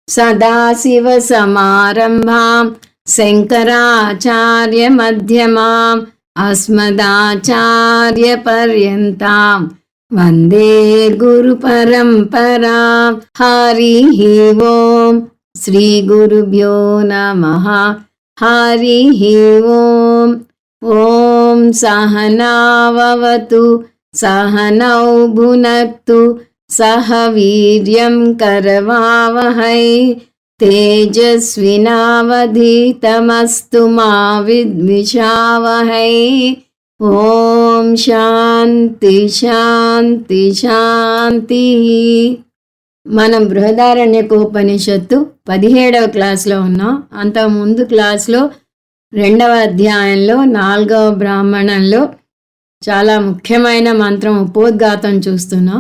सदाशिवसमारम्भां शङ्कराचार्यमध्यमाम् अस्मदाचार्यपर्यन्तां वन्दे गुरुपरम्परां। हरिः ओं श्रीगुरुभ्यो नमः। हरिः ओं। ॐ सहनाववतु सहनौ भुनक्तु सह वीर्यं करवावहै तेजस्विनावधीतमस्तु मा विद्विषावहै। ఓం శాంతి శాంతి శాంతి. మనం బృహదారణ్యకోపనిషత్తు 17వ క్లాస్లో ఉన్నాం. అంతకుముందు క్లాస్లో 2వ అధ్యాయంలో 4వ బ్రాహ్మణంలో చాలా ముఖ్యమైన మంత్రం ఉపోద్ఘాతం చూస్తున్నాం.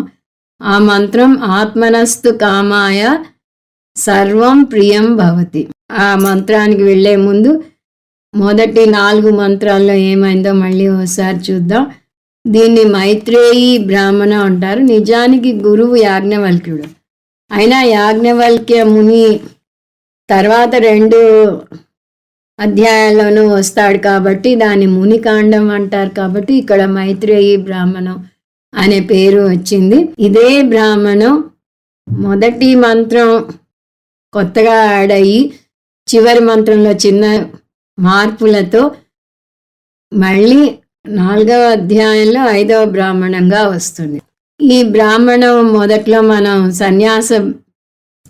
ఆ మంత్రం ఆత్మనస్తు కామాయ సర్వం ప్రియం భవతి. ఆ మంత్రానికి వెళ్ళే ముందు మొదటి 4 మంత్రాల్లో ఏమైందో మళ్ళీ ఒకసారి చూద్దాం. దీన్ని మైత్రేయి బ్రాహ్మణ అంటారు. నిజానికి గురువు యాజ్ఞవల్క్యుడు. అయినా యాజ్ఞవల్క్య ముని తర్వాత 2 అధ్యాయాల్లోనూ వస్తాడు కాబట్టి దాన్ని మునికాండం అంటారు. కాబట్టి ఇక్కడ మైత్రేయి బ్రాహ్మణం అనే పేరు వచ్చింది. ఇదే బ్రాహ్మణం మొదటి మంత్రం కొత్తగా యాడ్ అయ్యి చివరి మంత్రంలో చిన్న మార్పులతో మళ్ళీ 4వ అధ్యాయంలో 5వ బ్రాహ్మణంగా వస్తుంది. ఈ బ్రాహ్మణం మొదట్లో మనం సన్యాస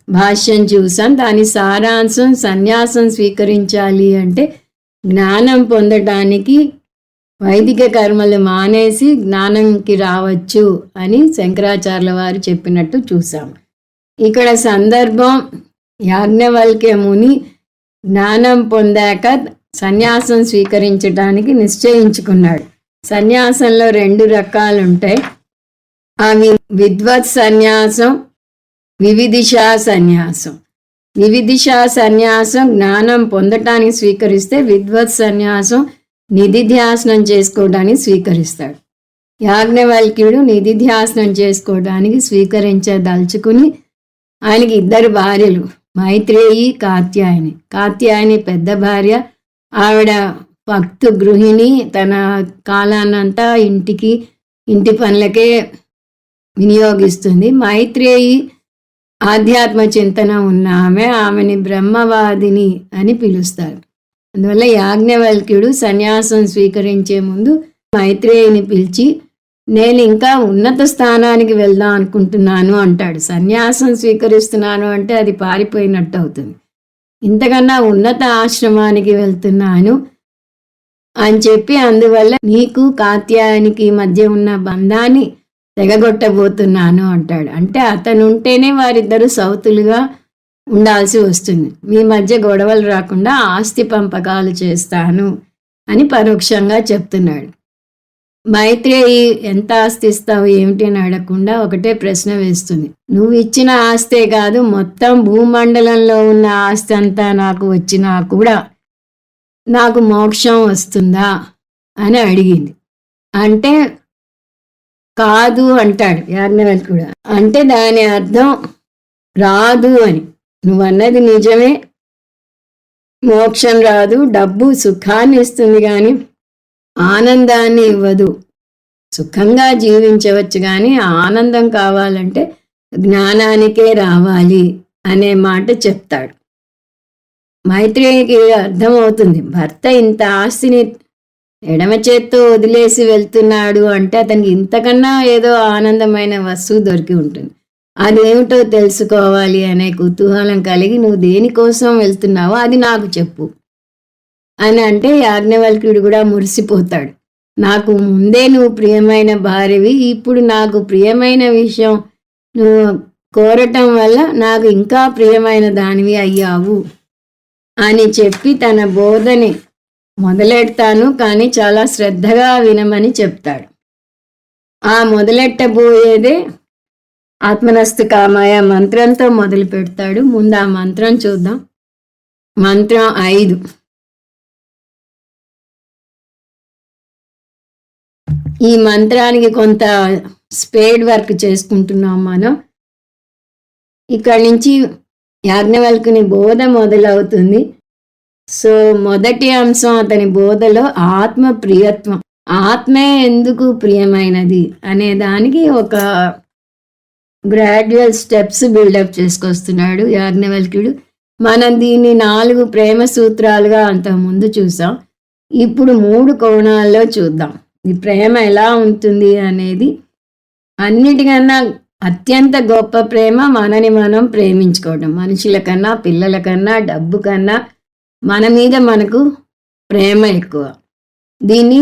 భాష్యం చూసాం. దాని సారాంశం సన్యాసం స్వీకరించాలి అంటే జ్ఞానం పొందడానికి వైదిక కర్మలు మానేసి జ్ఞానంకి రావచ్చు అని శంకరాచార్యుల వారు చెప్పినట్టు చూసాం. ఇక్కడ సందర్భం యాజ్ఞవల్క్య ముని జ్ఞానం పొందాక సన్యాసం స్వీకరించడానికి నిశ్చయించుకున్నాడు. సన్యాసంలో 2 రకాలు ఉంటాయి. అవి విద్వత్ సన్యాసం, వివిధిషా సన్యాసం. వివిధిషా సన్యాసం జ్ఞానం పొందటానికి స్వీకరిస్తే, విద్వత్ సన్యాసం నిధిధ్యాసనం చేసుకోవడానికి స్వీకరిస్తాడు. యాజ్ఞవల్క్యుడు నిధిధ్యాసనం చేసుకోవడానికి స్వీకరించదలుచుకుని ఆయనకి 2 భార్యలు, మైత్రేయి, కాత్యాయని. కాత్యాయని పెద్ద భార్య. ఆవిడ భక్తు గృహిణి. తన కాలాన్నంతా ఇంటి పనులకే వినియోగిస్తుంది. మైత్రేయి ఆధ్యాత్మ చింతన ఉన్న ఆమెని బ్రహ్మవాదిని అని పిలుస్తారు. అందువల్ల యాజ్ఞవల్క్యుడు సన్యాసం స్వీకరించే ముందు మైత్రేయిని పిలిచి నేను ఇంకా ఉన్నత స్థానానికి వెళ్దాం అనుకుంటున్నాను అంటాడు. సన్యాసం స్వీకరిస్తున్నాను అంటే అది పారిపోయినట్టు అవుతుంది. ఇంతకన్నా ఉన్నత ఆశ్రమానికి వెళ్తున్నాను అని చెప్పి, అందువల్ల నీకు కాత్యాయనికి మధ్య ఉన్న బంధాన్ని తెగగొట్టబోతున్నాను అంటాడు. అంటే అతను ఉంటేనే వారిద్దరూ సౌతులుగా ఉండాల్సి వస్తుంది. మీ మధ్య గొడవలు రాకుండా ఆస్తి పంపకాలు చేస్తాను అని పరోక్షంగా చెప్తున్నాడు. మైత్రేయి ఎంత ఆస్తి ఇస్తావు ఏమిటి అని అడగకుండా ఒకటే ప్రశ్న వేస్తుంది. నువ్వు ఇచ్చిన ఆస్తే కాదు, మొత్తం భూమండలంలో ఉన్న ఆస్తి అంతా నాకు వచ్చినా కూడా నాకు మోక్షం వస్తుందా అని అడిగింది. అంటే కాదు అంటాడు యాజ్ఞవల్క్యుడు. అంటే దాని అర్థం రాదు అని. నువ్వన్నది నిజమే, మోక్షం రాదు. డబ్బు సుఖాన్ని ఇస్తుంది కానీ ఆనందాన్ని ఇవ్వదు. సుఖంగా జీవించవచ్చు కానీ ఆనందం కావాలంటే జ్ఞానానికే రావాలి అనే మాట చెప్తాడు. మైత్రేయికి అర్థమవుతుంది, భర్త ఇంత ఆస్తిని ఎడమ చేత్తో వదిలేసి వెళ్తున్నాడు అంటే అతనికి ఇంతకన్నా ఏదో ఆనందమైన వస్తువు దొరికి ఉంటుంది. అదేమిటో తెలుసుకోవాలి అనే కుతూహలం కలిగి నువ్వు దేనికోసం వెళ్తున్నావో అది నాకు చెప్పు అని అంటే యాజ్ఞవల్క్యుడు కూడా మురిసిపోతాడు. నాకు ముందే నువ్వు ప్రియమైన భార్యవి, ఇప్పుడు నాకు ప్రియమైన విషయం నువ్వు కోరటం వల్ల నాకు ఇంకా ప్రియమైన దానివి అయ్యావు అని చెప్పి తన బోధని మొదలెడతాను కానీ చాలా శ్రద్ధగా వినమని చెప్తాడు. ఆ మొదలెట్టబోయేదే ఆత్మనస్తు కామాయ మంత్రంతో మొదలు పెడతాడు. ముందు ఆ మంత్రం చూద్దాం. మంత్రం 5. ఈ మంత్రానికి కొంత స్పేడ్ వర్క్ చేసుకుంటున్నాం మనం. ఇక్కడి నుంచి యాజ్ఞవల్కుని బోధ మొదలవుతుంది. సో మొదటి అంశం అతని బోధలో ఆత్మ ప్రియత్వం. ఆత్మే ఎందుకు ప్రియమైనది అనే దానికి ఒక గ్రాడ్యువల్ స్టెప్స్ బిల్డప్ చేసుకొస్తున్నాడు యాజ్ఞవల్క్యుడు. మనం దీన్ని 4 ప్రేమ సూత్రాలుగా అంతకుముందు చూసాం. ఇప్పుడు 3 కోణాల్లో చూద్దాం. ఈ ప్రేమ ఎలా ఉంటుంది అనేది. అన్నిటికన్నా అత్యంత గొప్ప ప్రేమ మనని మనం ప్రేమించుకోవడం. మనుషుల కన్నా, పిల్లల కన్నా, డబ్బు కన్నా మన మీద మనకు ప్రేమ ఎక్కువ. దీన్ని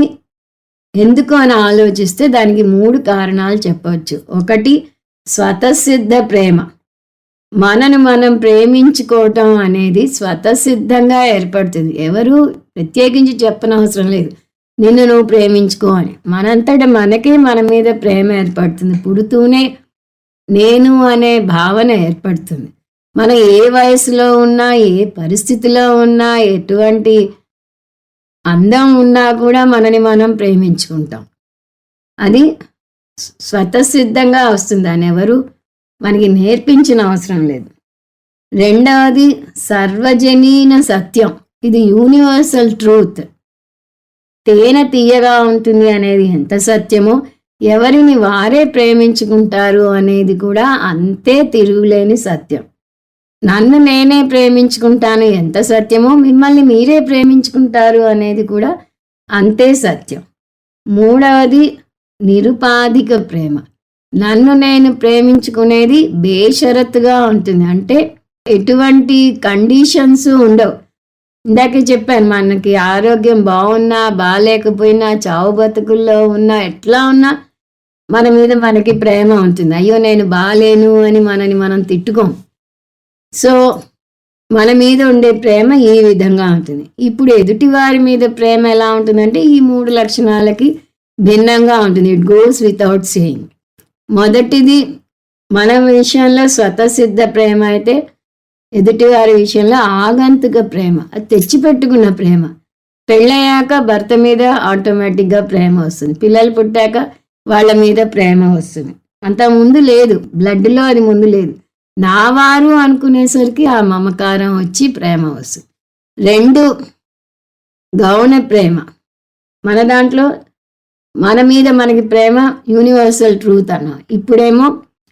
ఎందుకు అని ఆలోచిస్తే దానికి 3 కారణాలు చెప్పవచ్చు. ఒకటి, స్వతసిద్ధ ప్రేమ. మనను మనం ప్రేమించుకోవటం అనేది స్వతసిద్ధంగా ఏర్పడుతుంది. ఎవరు ప్రత్యేకించి చెప్పనవసరం లేదు, నిన్ను నువ్వు ప్రేమించుకో అని. మనంతట మనకే మన మీద ప్రేమ ఏర్పడుతుంది. పుడుతూనే నేను అనే భావన ఏర్పడుతుంది. మనం ఏ వయసులో ఉన్నా, ఏ పరిస్థితిలో ఉన్నా, ఎటువంటి అందం ఉన్నా కూడా మనని మనం ప్రేమించుకుంటాం. అది స్వతసిద్ధంగా వస్తుంది, అని ఎవరు మనకి నేర్పించిన అవసరం లేదు. రెండవది, సర్వజనీన సత్యం. ఇది యూనివర్సల్ ట్రూత్. తేనె తీయగా ఉంటుంది అనేది ఎంత సత్యమో, ఎవరిని వారే ప్రేమించుకుంటారు అనేది కూడా అంతే తిరుగులేని సత్యం. నన్ను నేనే ప్రేమించుకుంటాను ఎంత సత్యమో, మిమ్మల్ని మీరే ప్రేమించుకుంటారు అనేది కూడా అంతే సత్యం. మూడవది, నిరుపాధిక ప్రేమ. నన్ను నేను ప్రేమించుకునేది బేషరతుగా ఉంటుంది. అంటే ఎటువంటి కండిషన్స్ ఉండవు. ఇందాకే చెప్పాను, మనకి ఆరోగ్యం బాగున్నా బాగాలేకపోయినా, చావు బతుకుల్లో ఉన్నా, ఎట్లా ఉన్నా మన మీద మనకి ప్రేమ ఉంటుంది. అయ్యో నేను బాగాలేను అని మనని మనం తిట్టుకోం. సో మన మీద ఉండే ప్రేమ ఈ విధంగా ఉంటుంది. ఇప్పుడు ఎదుటి వారి మీద ప్రేమ ఎలా ఉంటుందంటే ఈ 3 లక్షణాలకి భిన్నంగా ఉంటుంది. It goes without saying. మొదటిది, మన విషయంలో స్వతసిద్ధ ప్రేమ అయితే, ఎదుటి వారి విషయంలో ఆగంతుక ప్రేమ. అది తెచ్చిపెట్టుకున్న ప్రేమ. పెళ్ళయ్యాక భర్త మీద ఆటోమేటిక్గా ప్రేమ వస్తుంది. పిల్లలు పుట్టాక వాళ్ళ మీద ప్రేమ వస్తుంది. అంత ముందు లేదు, బ్లడ్లో అది ముందు లేదు. నా వారు అనుకునేసరికి ఆ మమకారం వచ్చి ప్రేమ వస్తుంది. 2, గౌణ ప్రేమ. మన దాంట్లో మన మీద మనకి ప్రేమ యూనివర్సల్ ట్రూత్ అన్న. ఇప్పుడేమో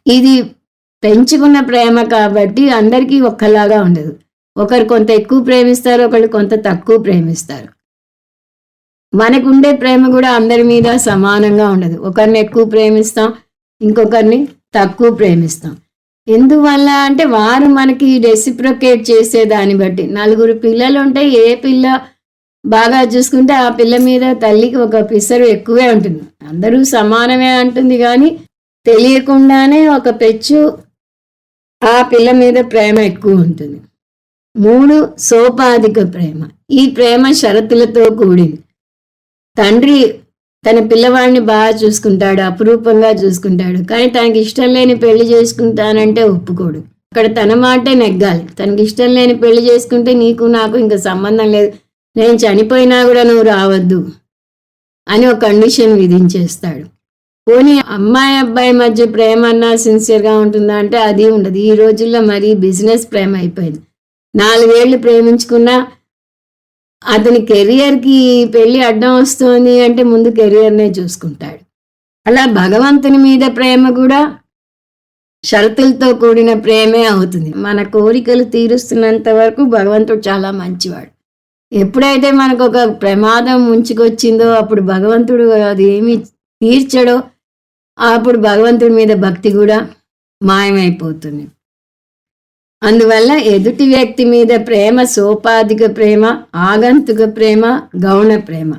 ఇది పెంచుకున్న ప్రేమ కాబట్టి అందరికీ ఒక్కలాగా ఉండదు. ఒకరు కొంత ఎక్కువ ప్రేమిస్తారు, ఒకళ్ళు కొంత తక్కువ ప్రేమిస్తారు. మనకుండే ప్రేమ కూడా అందరి మీద సమానంగా ఉండదు. ఒకరిని ఎక్కువ ప్రేమిస్తాం, ఇంకొకరిని తక్కువ ప్రేమిస్తాం. ఎందువల్ల అంటే వారు మనకి రెసిప్రొకేట్ చేసేదాన్ని బట్టి. 4 పిల్లలు ఉంటే ఏ పిల్ల బాగా చూసుకుంటే ఆ పిల్ల మీద తల్లికి ఒక పిసరు ఎక్కువే ఉంటుంది. అందరూ సమానమే అంటుంది కానీ తెలియకుండానే ఒక పెచ్చు ఆ పిల్ల మీద ప్రేమ ఎక్కువ ఉంటుంది. 3, సోపాధిక ప్రేమ. ఈ ప్రేమ షరతులతో కూడింది. తండ్రి తన పిల్లవాడిని బాగా చూసుకుంటాడు, అపురూపంగా చూసుకుంటాడు, కానీ తనకి ఇష్టం లేని పెళ్లి చేసుకుంటానంటే ఒప్పుకోడు. అక్కడ తన మాటే నెగ్గాలి. తనకి ఇష్టం లేని పెళ్లి చేసుకుంటే నీకు నాకు ఇంకా సంబంధం లేదు, నేను చనిపోయినా కూడా నువ్వు రావద్దు అని ఒక కండిషన్ విధించేస్తాడు. పోనీ అమ్మాయి అబ్బాయి మధ్య ప్రేమ అన్నా సిన్సియర్గా ఉంటుందా అంటే అది ఉండదు. ఈ రోజుల్లో మరీ బిజినెస్ ప్రేమ అయిపోయింది. 4 ఏళ్ళు ప్రేమించుకున్నా అతని కెరియర్కి పెళ్ళి అడ్డం వస్తుంది అంటే ముందు కెరియర్నే చూసుకుంటాడు. అలా భగవంతుని మీద ప్రేమ కూడా షరతులతో కూడిన ప్రేమే అవుతుంది. మన కోరికలు తీరుస్తున్నంత వరకు భగవంతుడు చాలా మంచివాడు. ఎప్పుడైతే మనకు ఒక ప్రమాదం ముంచుకొచ్చిందో అప్పుడు భగవంతుడు అది ఏమి తీర్చడో అప్పుడు భగవంతుడి మీద భక్తి కూడా మాయమైపోతుంది. అందువల్ల ఎదుటి వ్యక్తి మీద ప్రేమ సోపాధిక ప్రేమ, ఆగంతుక ప్రేమ, గౌణ ప్రేమ.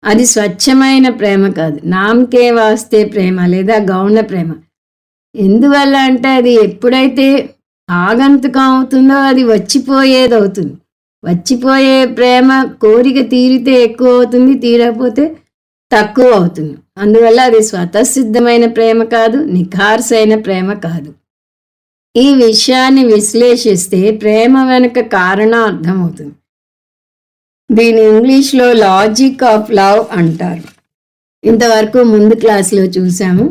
అది స్వచ్ఛమైన ప్రేమ కాదు, నామకే వాస్తే ప్రేమ లేదా గౌణ ప్రేమ. ఎందువల్ల అంటే అది ఎప్పుడైతే ఆగంతుకం అవుతుందో అది వచ్చిపోయేది అవుతుంది. వచ్చిపోయే ప్రేమ కోరిక తీరితే ఎక్కువ అవుతుంది, తీరకపోతే తక్కువ అవుతుంది. అందువల్ల అది స్వతసిద్ధమైన ప్రేమ కాదు, నిఖార్సైన ప్రేమ కాదు. ఈ విషయాన్ని విశ్లేషిస్తే ప్రేమ వెనుక కారణం అర్థమవుతుంది. దీని ఇంగ్లీష్లో లాజిక్ ఆఫ్ లవ్ అంటారు. ఇంతవరకు ముందు క్లాస్లో చూసాము.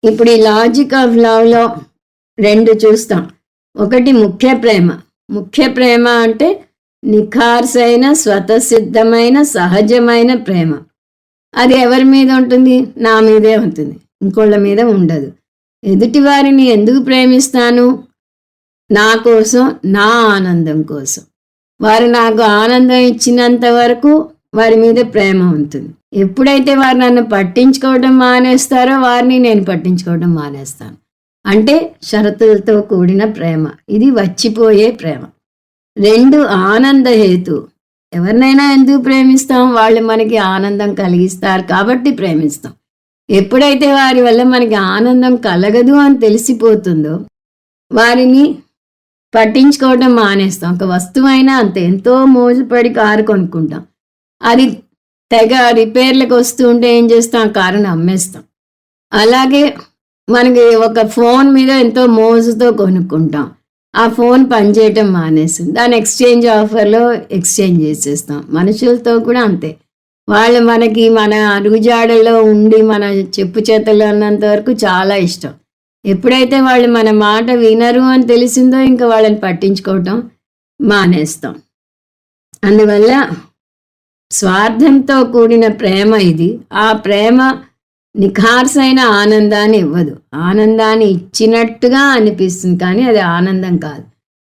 ఇప్పుడు ఈ లాజిక్ ఆఫ్ లవ్లో 2 చూస్తాం. ఒకటి ముఖ్య ప్రేమ. ముఖ్య ప్రేమ అంటే నిఖార్సైన స్వతసిద్ధమైన సహజమైన ప్రేమ. అది ఎవరి మీద ఉంటుంది? నా మీదే ఉంటుంది, ఇంకోళ్ళ మీద ఉండదు. ఎదుటి వారిని ఎందుకు ప్రేమిస్తాను? నా కోసం, నా ఆనందం కోసం. వారు నాకు ఆనందం ఇచ్చినంత వరకు వారి మీద ప్రేమ ఉంటుంది. ఎప్పుడైతే వారు నన్ను పట్టించుకోవడం మానేస్తారో వారిని నేను పట్టించుకోవడం మానేస్తాను. అంటే షరతులతో కూడిన ప్రేమ. ఇది వచ్చిపోయే ప్రేమ. 2 ఆనంద హేతు. ఎవరినైనా ఎందుకు ప్రేమిస్తాం? వాళ్ళు మనకి ఆనందం కలిగిస్తారు కాబట్టి ప్రేమిస్తాం. ఎప్పుడైతే వారి వల్ల మనకి ఆనందం కలగదు అని తెలిసిపోతుందో వారిని పట్టించుకోవడం మానేస్తాం. ఒక వస్తువైనా అంతే. ఎంతో మోజుపడి కారు కొనుక్కుంటాం, అది తెగ రిపేర్లకు వస్తూ ఉంటే ఏం చేస్తాం? ఆ కారుని అమ్మేస్తాం. అలాగే మనకి ఒక ఫోన్ మీద ఎంతో మోజుతో కొనుక్కుంటాం, ఆ ఫోన్ పనిచేయటం మానేస్తుంది, దాని ఎక్స్చేంజ్ ఆఫర్లో ఎక్స్చేంజ్ చేసేస్తాం. మనుషులతో కూడా అంతే. వాళ్ళు మనకి మన అడుగుజాడల్లో ఉండి మన చెప్పు చేతల్లో అన్నంత వరకు చాలా ఇష్టం. ఎప్పుడైతే వాళ్ళు మన మాట వినరు అని తెలిసిందో ఇంకా వాళ్ళని పట్టించుకోవటం మానేస్తాం. అందువల్ల స్వార్థంతో కూడిన ప్రేమ ఇది. ఆ ప్రేమ నిఖార్సైన ఆనందాన్ని ఇవ్వదు. ఆనందాన్ని ఇచ్చినట్టుగా అనిపిస్తుంది కానీ అది ఆనందం కాదు.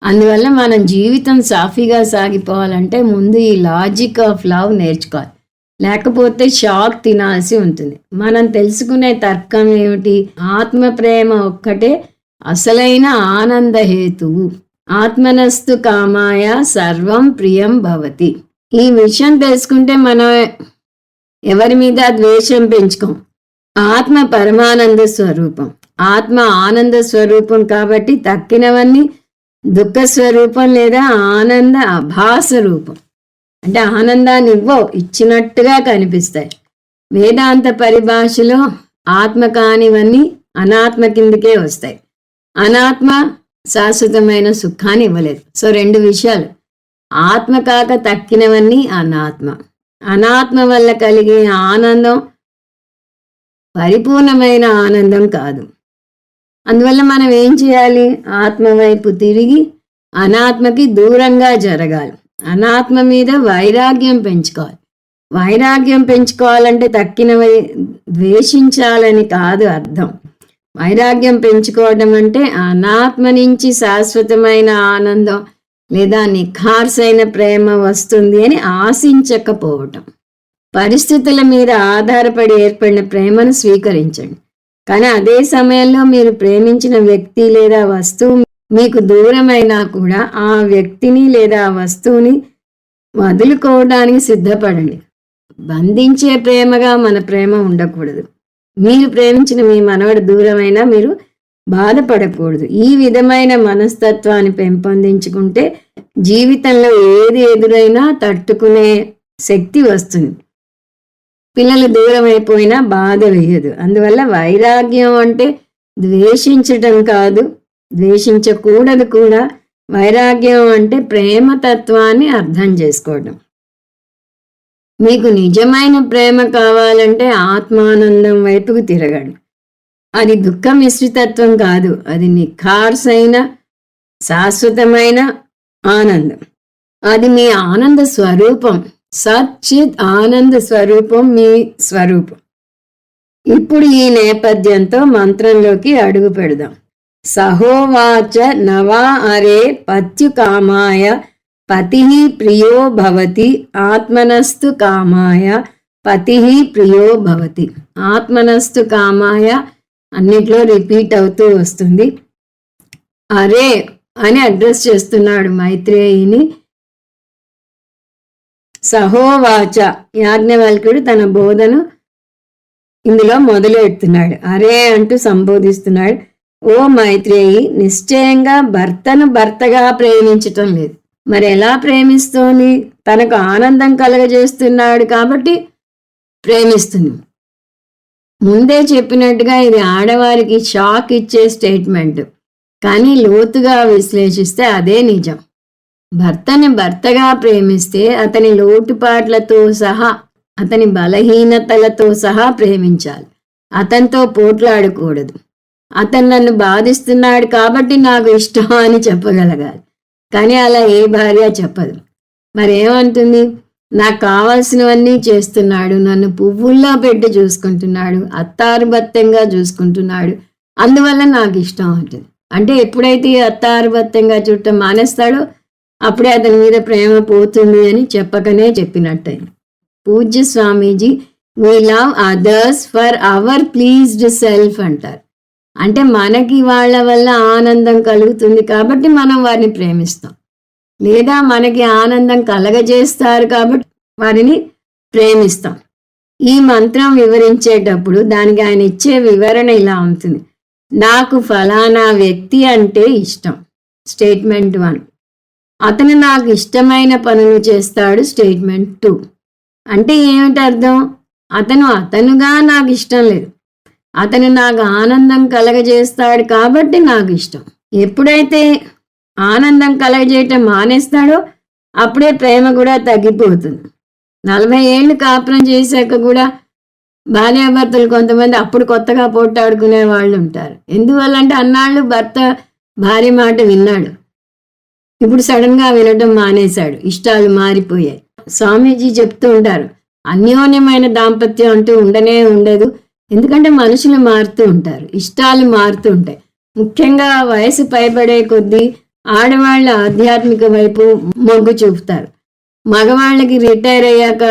అందువల్ల మనం జీవితం సాఫీగా సాగిపోవాలంటే ముందు ఈ లాజిక్ ఆఫ్ లవ్ నేర్చుకోవాలి. లేకపోతే షాక్ తినాల్సి ఉంటుంది. మనం తెలుసుకునే తర్కం ఏమిటి? ఆత్మ ప్రేమ ఒక్కటే అసలైన ఆనంద హేతువు. ఆత్మనస్తు కామాయ సర్వం ప్రియం భవతి. ఈ విషయం తెలుసుకుంటే మనం ఎవరి మీద ద్వేషం పెంచుకోం. ఆత్మ పరమానంద స్వరూపం, ఆత్మ ఆనంద స్వరూపం కాబట్టి తక్కినవన్నీ దుఃఖ స్వరూపం లేదా ఆనంద అభాస రూపం. అంటే ఆనందాన్ని ఇవ్వవు, ఇచ్చినట్టుగా కనిపిస్తాయి. వేదాంత పరిభాషలో ఆత్మ కానివన్నీ అనాత్మ కిందకే వస్తాయి. అనాత్మ శాశ్వతమైన సుఖాన్ని ఇవ్వలేదు. సో 2 విషయాలు. ఆత్మ కాక తక్కినవన్నీ అనాత్మ. అనాత్మ వల్ల కలిగే ఆనందం పరిపూర్ణమైన ఆనందం కాదు. అందువల్ల మనం ఏం చేయాలి? ఆత్మ వైపు తిరిగి అనాత్మకి దూరంగా జరగాలి. అనాత్మ మీద వైరాగ్యం పెంచుకోవాలి. వైరాగ్యం పెంచుకోవాలంటే తక్కినవి ద్వేషించాలని కాదు అర్థం. వైరాగ్యం పెంచుకోవడం అంటే అనాత్మ నుంచి శాశ్వతమైన ఆనందం లేదా నిఖార్సైన ప్రేమ వస్తుంది అని ఆశించకపోవటం. పరిస్థితుల మీద ఆధారపడి ఏర్పడిన ప్రేమను స్వీకరించండి. కానీ అదే సమయంలో మీరు ప్రేమించిన వ్యక్తి లేదా వస్తువు మీకు దూరమైనా కూడా ఆ వ్యక్తిని లేదా వస్తువుని వదులుకోవడానికి సిద్ధపడండి. బంధించే ప్రేమగా మన ప్రేమ ఉండకూడదు. మీరు ప్రేమించిన మీ మనవడు దూరమైనా మీరు బాధపడకూడదు. ఈ విధమైన మనస్తత్వాన్ని పెంపొందించుకుంటే జీవితంలో ఏది ఎదురైనా తట్టుకునే శక్తి వస్తుంది. పిల్లలు దూరం అయిపోయినా బాధ వేయదు. అందువల్ల వైరాగ్యం అంటే ద్వేషించటం కాదు, ద్వేషించకూడదు కూడా. వైరాగ్యం అంటే ప్రేమతత్వాన్ని అర్థం చేసుకోవడం. మీకు నిజమైన ప్రేమ కావాలంటే ఆత్మానందం వైపుకు తిరగండి. అది దుఃఖ మిశ్రితత్వం కాదు, అది నిఖార్సైన శాశ్వతమైన ఆనందం. అది మీ ఆనంద స్వరూపం. సచ్చిత్ ఆనంద స్వరూపం మీ స్వరూపం. ఇప్పుడు ఈ నేపథ్యంతో మంత్రంలోకి అడుగు పెడదాం. సహోవాచ నవా అరే పత్యుకామాయ పతిః ప్రియో భవతి ఆత్మనస్తు కామాయ పతిః ప్రియో భవతి. ఆత్మనస్తు కామాయ అన్నిట్లో రిపీట్ అవుతూ వస్తుంది. అరే అని అడ్రస్ చేస్తున్నాడు మైత్రేయిని. సహోవాచ యాజ్ఞవల్క్యుడు తన బోధను ఇందులో మొదలెడుతున్నాడు. అరే అంటూ సంబోధిస్తున్నాడు. ఓ మైత్రేయి, నిశ్చయంగా భర్తను భర్తగా ప్రేమించటం లేదు. మరి ఎలా ప్రేమిస్తోంది? తనకు ఆనందం కలగజేస్తున్నాడు కాబట్టి ప్రేమిస్తుంది. ముందే చెప్పినట్టుగా ఇది ఆడవారికి షాక్ ఇచ్చే స్టేట్మెంట్, కానీ లోతుగా విశ్లేషిస్తే అదే నిజం. భర్తని భర్తగా ప్రేమిస్తే అతని లోటుపాట్లతో సహా, అతని బలహీనతలతో సహా ప్రేమించాలి. అతనితో పోట్లాడకూడదు. అతను నన్ను బాధిస్తున్నాడు కాబట్టి నాకు ఇష్టం అని చెప్పగలగాలి. కానీ అలా ఏ భార్య చెప్పదు. మరేమంటుంది? నాకు కావాల్సినవన్నీ చేస్తున్నాడు, నన్ను పువ్వుల్లో పెట్టి చూసుకుంటున్నాడు, అత్తారుబత్తంగా చూసుకుంటున్నాడు, అందువల్ల నాకు ఇష్టం అంటుంది. అంటే ఎప్పుడైతే అత్తారుబత్తంగా చూడటం మానేస్తాడో అప్పుడే అతని మీద ప్రేమ పోతుంది అని చెప్పకనే చెప్పినట్టయింది. పూజ్య Swamiji we love others for our pleased self అంటారు. అంటే మనకి వాళ్ళ వల్ల ఆనందం కలుగుతుంది కాబట్టి మనం వారిని ప్రేమిస్తాం, లేదా మనకి ఆనందం కలగజేస్తారు కాబట్టి వారిని ప్రేమిస్తాం. ఈ మంత్రం వివరించేటప్పుడు దానికి ఆయన ఇచ్చే వివరణ ఇలా ఉంటుంది. నాకు ఫలానా వ్యక్తి అంటే ఇష్టం, స్టేట్మెంట్ 1. అతను నాకు ఇష్టమైన పనులు చేస్తాడు, స్టేట్మెంట్ 2. అంటే ఏమిటి అర్థం? అతనుగా నాకు ఇష్టం లేదు, అతను నాకు ఆనందం కలగజేస్తాడు కాబట్టి నాకు ఇష్టం. ఎప్పుడైతే ఆనందం కలగజేయటం మానేస్తాడో అప్పుడే ప్రేమ కూడా తగ్గిపోతుంది. 40 ఏళ్ళు కాపురం చేశాక కూడా భార్యాభర్తలు కొంతమంది అప్పుడు కొత్తగా పోట్లాడుకునే వాళ్ళు ఉంటారు. ఎందువల్ల అంటే అన్నాళ్ళు భర్త భార్య మాట విన్నాడు, ఇప్పుడు సడన్గా వినడం మానేశాడు, ఇష్టాలు మారిపోయాయి. స్వామీజీ చెప్తూ ఉంటారు, అన్యోన్యమైన దాంపత్యం అంటూ ఉండనే ఉండదు. ఎందుకంటే మనుషులు మారుతూ ఉంటారు, ఇష్టాలు మారుతూ ఉంటాయి. ముఖ్యంగా వయసు పైబడే కొద్దీ ఆడవాళ్ళ ఆధ్యాత్మిక వైపు మొగ్గు చూపుతారు. మగవాళ్ళకి రిటైర్ అయ్యాక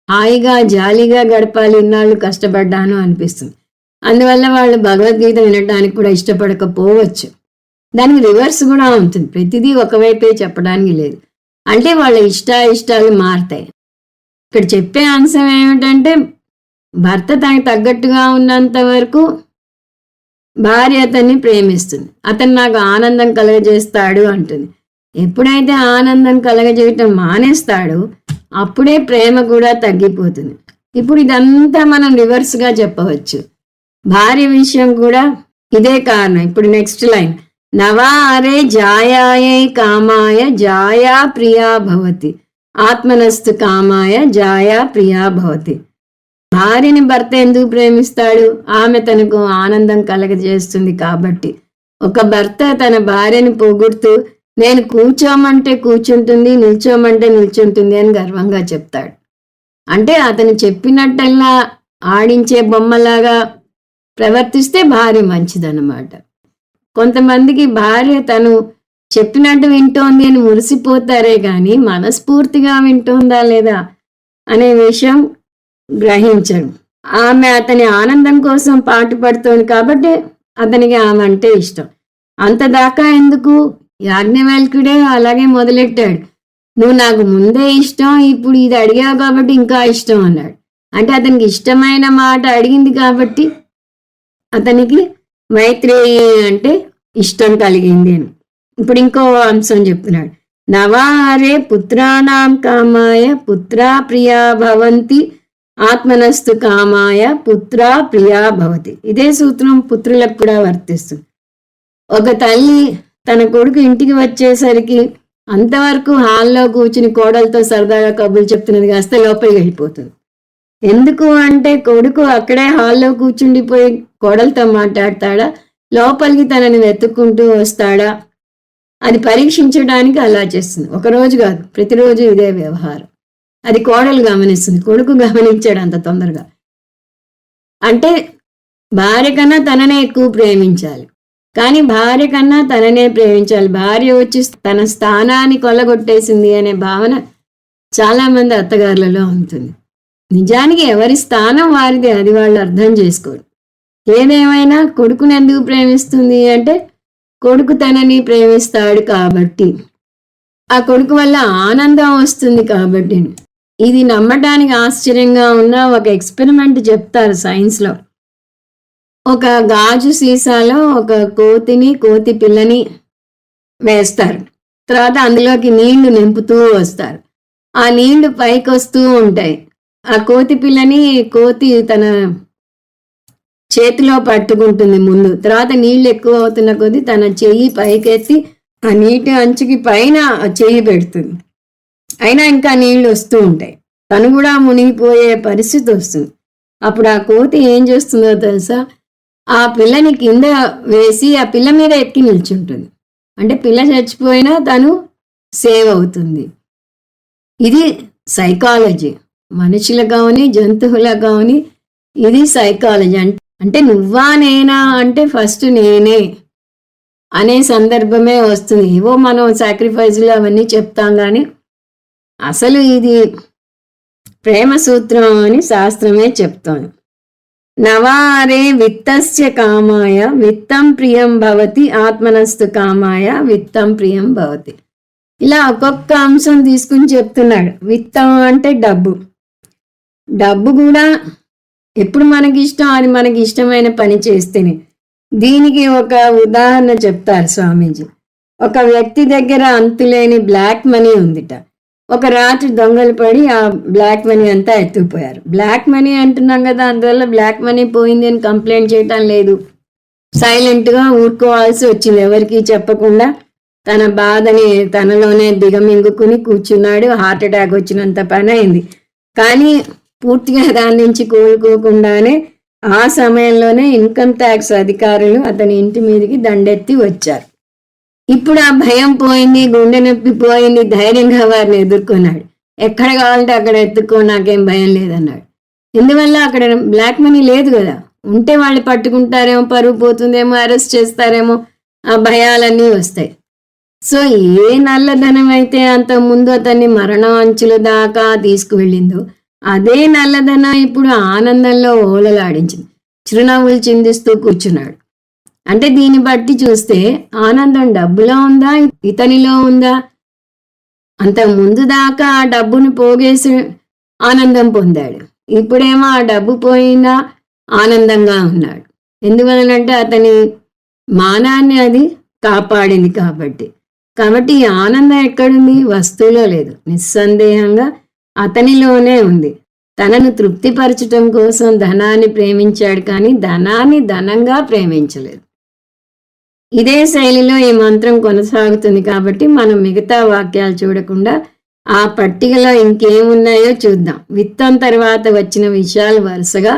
హాయిగా జాలీగా గడపాలి, ఇన్నాళ్ళు కష్టపడ్డాను అనిపిస్తుంది. అందువల్ల వాళ్ళు భగవద్గీత వినడానికి కూడా ఇష్టపడకపోవచ్చు. దానికి రివర్స్ కూడా ఉంటుంది, ప్రతిదీ ఒకవైపే చెప్పడానికి లేదు. అంటే వాళ్ళ ఇష్టాలు మారుతాయి. ఇక్కడ చెప్పే అంశం ఏమిటంటే భర్త తనకు తగ్గట్టుగా ఉన్నంత వరకు భార్య అతన్ని ప్రేమిస్తుంది, అతను నాకు ఆనందం కలగజేస్తాడు అంటుంది. ఎప్పుడైతే ఆనందం కలగజేయటం మానేస్తాడో అప్పుడే ప్రేమ కూడా తగ్గిపోతుంది. ఇప్పుడు ఇదంతా మనం రివర్స్గా చెప్పవచ్చు. భార్య విషయం కూడా ఇదే కారణం. ఇప్పుడు నెక్స్ట్ లైన్, నవారే జాయాయై కామాయ జాయా ప్రియా భవతి, ఆత్మనస్తు కామాయ జాయా ప్రియా భవతి. భార్యని భర్త ఎందుకు ప్రేమిస్తాడు? ఆమె తనకు ఆనందం కలగజేస్తుంది కాబట్టి. ఒక భర్త తన భార్యని పొగుడుతూ నేను కూర్చోమంటే కూర్చుంటుంది, నిల్చోమంటే నిల్చుంటుంది అని గర్వంగా చెప్తాడు. అంటే అతను చెప్పినట్టల్లా ఆడించే బొమ్మలాగా ప్రవర్తిస్తే భార్య మంచిదన్నమాట. కొంతమందికి భార్య తను చెప్పినట్టు వింటోంది అని మురిసిపోతారే కానీ మనస్ఫూర్తిగా వింటోందా లేదా అనే విషయం గ్రహించరు. ఆమె అతని ఆనందం కోసం పాటుపడుతోంది కాబట్టి అతనికి ఆమె అంటే ఇష్టం. అంతదాకా ఎందుకు? యాజ్ఞవల్క్యుడే అలాగే మొదలెట్టాడు, నువ్వు నాకు ముందే ఇష్టం, ఇప్పుడు ఇది అడిగావు కాబట్టి ఇంకా ఇష్టం అన్నాడు. అంటే అతనికి ఇష్టమైన మాట అడిగింది కాబట్టి అతనికి మైత్రేయి అంటే ఇష్టం కలిగింది అని. ఇప్పుడు ఇంకో అంశం చెప్తున్నాడు, నవారే పుత్రాణం కామాయ పుత్రా ప్రియా భవంతి, ఆత్మనస్తు కామాయ పుత్రా ప్రియా భవతి. ఇదే సూత్రం పుత్రులకు కూడా వర్తిస్తుంది. ఒక తల్లి తన కొడుకు ఇంటికి వచ్చేసరికి అంతవరకు హాల్లో కూర్చుని కోడలతో సరదాగా కబుర్లు చెప్తున్నది కాస్త లోపలికి వెళ్ళిపోతుంది. ఎందుకు అంటే కొడుకు అక్కడే హాల్లో కూర్చుండిపోయి కోడలతో మాట్లాడతాడా, లోపలికి తనని వెతుక్కుంటూ వస్తాడా, అది పరీక్షించడానికి అలా చేస్తుంది. ఒకరోజు కాదు, ప్రతిరోజు ఇదే వ్యవహారం. అది కోడలు గమనిస్తుంది, కొడుకు గమనించాడు అంత తొందరగా. అంటే భార్య కన్నా తననే ఎక్కువ ప్రేమించాలి, కానీ భార్య కన్నా తననే ప్రేమించాలి. భార్య వచ్చి తన స్థానాన్ని కొల్లగొట్టేసింది అనే భావన చాలామంది అత్తగారులలో ఉంటుంది. నిజానికి ఎవరి స్థానం వారిది, అది వాళ్ళు అర్థం చేసుకోరు. ఏదేమైనా కొడుకుని ఎందుకు ప్రేమిస్తుంది అంటే కొడుకు తనని ప్రేమిస్తాడు కాబట్టి, ఆ కొడుకు వల్ల ఆనందం వస్తుంది కాబట్టి. ఇది నమ్మటానికి ఆశ్చర్యంగా ఉన్న ఒక ఎక్స్పెరిమెంట్ చెప్తారు సైన్స్లో. ఒక గాజు సీసాలో ఒక కోతి పిల్లని వేస్తారు. తర్వాత అందులోకి నీళ్లు నింపుతూ వస్తారు. ఆ నీళ్లు పైకి వస్తూ ఉంటాయి. ఆ కోతి పిల్లని కోతి తన చేతిలో పట్టుకుంటుంది ముందు. తర్వాత నీళ్లు ఎక్కువ అవుతున్న కొద్దీ తన చెయ్యి పైకెత్తి ఆ నీటి అంచుకి పైన చెయ్యి పెడుతుంది. అయినా ఇంకా నీళ్లు వస్తూ ఉంటాయి. తను కూడా మునిగిపోయే పరిస్థితి వస్తుంది. అప్పుడు ఆ కోతి ఏం చేస్తుందో తెలుసా? ఆ పిల్లని కింద వేసి ఆ పిల్ల మీద ఎక్కి నిల్చుంటుంది. అంటే పిల్ల చచ్చిపోయినా తను సేవ్ అవుతుంది. ఇది సైకాలజీ. మనుషులకు గాని, జంతువులకు గాని ఇది సైకాలజీ. అంటే నువ్వా నేనా అంటే ఫస్ట్ నేనే అనే సందర్భమే వస్తుంది. ఏవో మనం సాక్రిఫైస్లు అవన్నీ చెప్తాం కానీ అసలు ఇది ప్రేమ సూత్రం అని శాస్త్రమే చెప్తోంది. నవారే విత్తస్య కామాయ విత్తం ప్రియం భవతి ఆత్మనస్తు కామాయ విత్తం ప్రియం భవతి. ఇలా ఒక్కొక్క అంశం తీసుకుని చెప్తున్నాడు. విత్తం అంటే డబ్బు. డబ్బు కూడా ఎప్పుడు మనకి ఇష్టం అది మనకి ఇష్టమైన పని చేస్తేనే. దీనికి ఒక ఉదాహరణ చెప్తారు స్వామీజీ. ఒక వ్యక్తి దగ్గర అంతులేని బ్లాక్ మనీ ఉందిట. ఒక రాత్రి దొంగలు పడి ఆ బ్లాక్ మనీ అంతా ఎత్తుకుపోయారు. బ్లాక్ మనీ అంటున్నాం కదా, అందువల్ల బ్లాక్ మనీ పోయింది అని కంప్లైంట్ చేయటం లేదు. సైలెంట్గా ఊరుకోవాల్సి వచ్చింది. ఎవరికి చెప్పకుండా తన బాధని తనలోనే దిగమింగుకుని కూర్చున్నాడు. హార్ట్ అటాక్ వచ్చినంత పని అయింది. కానీ పూర్తిగా దాని నుంచి కోలుకోకుండానే ఆ సమయంలోనే ఇన్కమ్ ట్యాక్స్ అధికారులు అతని ఇంటి మీదకి దండెత్తి వచ్చారు. ఇప్పుడు ఆ భయం పోయింది, గుండె నొప్పి పోయింది, ధైర్యంగా వారిని ఎదుర్కొన్నాడు. ఎక్కడ కావాలంటే అక్కడ ఎత్తుక్కో, నాకేం భయం లేదన్నాడు. ఎందువల్ల అక్కడ బ్లాక్ మనీ లేదు కదా. ఉంటే వాళ్ళు పట్టుకుంటారేమో, పరువు పోతుందేమో, అరెస్ట్ చేస్తారేమో, ఆ భయాలన్నీ వస్తాయి. సో ఏ నల్లధనం అయితే అంత ముందు అతన్ని మరణం అంచుల దాకా తీసుకువెళ్ళిందో అదే నల్లధనం ఇప్పుడు ఆనందంలో ఓలలాడించింది. చిరునవ్వులు చిందిస్తూ కూర్చున్నాడు. అంటే దీన్ని బట్టి చూస్తే ఆనందం డబ్బులో ఉందా, ఇతనిలో ఉందా? అంత ముందు దాకా ఆ డబ్బును పోగేసి ఆనందం పొందాడు. ఇప్పుడేమో ఆ డబ్బు పోయినా ఆనందంగా ఉన్నాడు. ఎందువలనంటే అతని మానాన్ని అది కాపాడింది కాబట్టి. ఈ ఆనందం ఎక్కడుంది? వస్తువులో లేదు, నిస్సందేహంగా అతనిలోనే ఉంది. తనను తృప్తిపరచటం కోసం ధనాన్ని ప్రేమించాడు, కానీ ధనాన్ని ధనంగా ప్రేమించలేదు. ఇదే శైలిలో ఈ మంత్రం కొనసాగుతుంది కాబట్టి మనం మిగతా వాక్యాలు చూడకుండా ఆ పట్టికలో ఇంకేమున్నాయో చూద్దాం. విత్తం తర్వాత వచ్చిన విషయాలు వరుసగా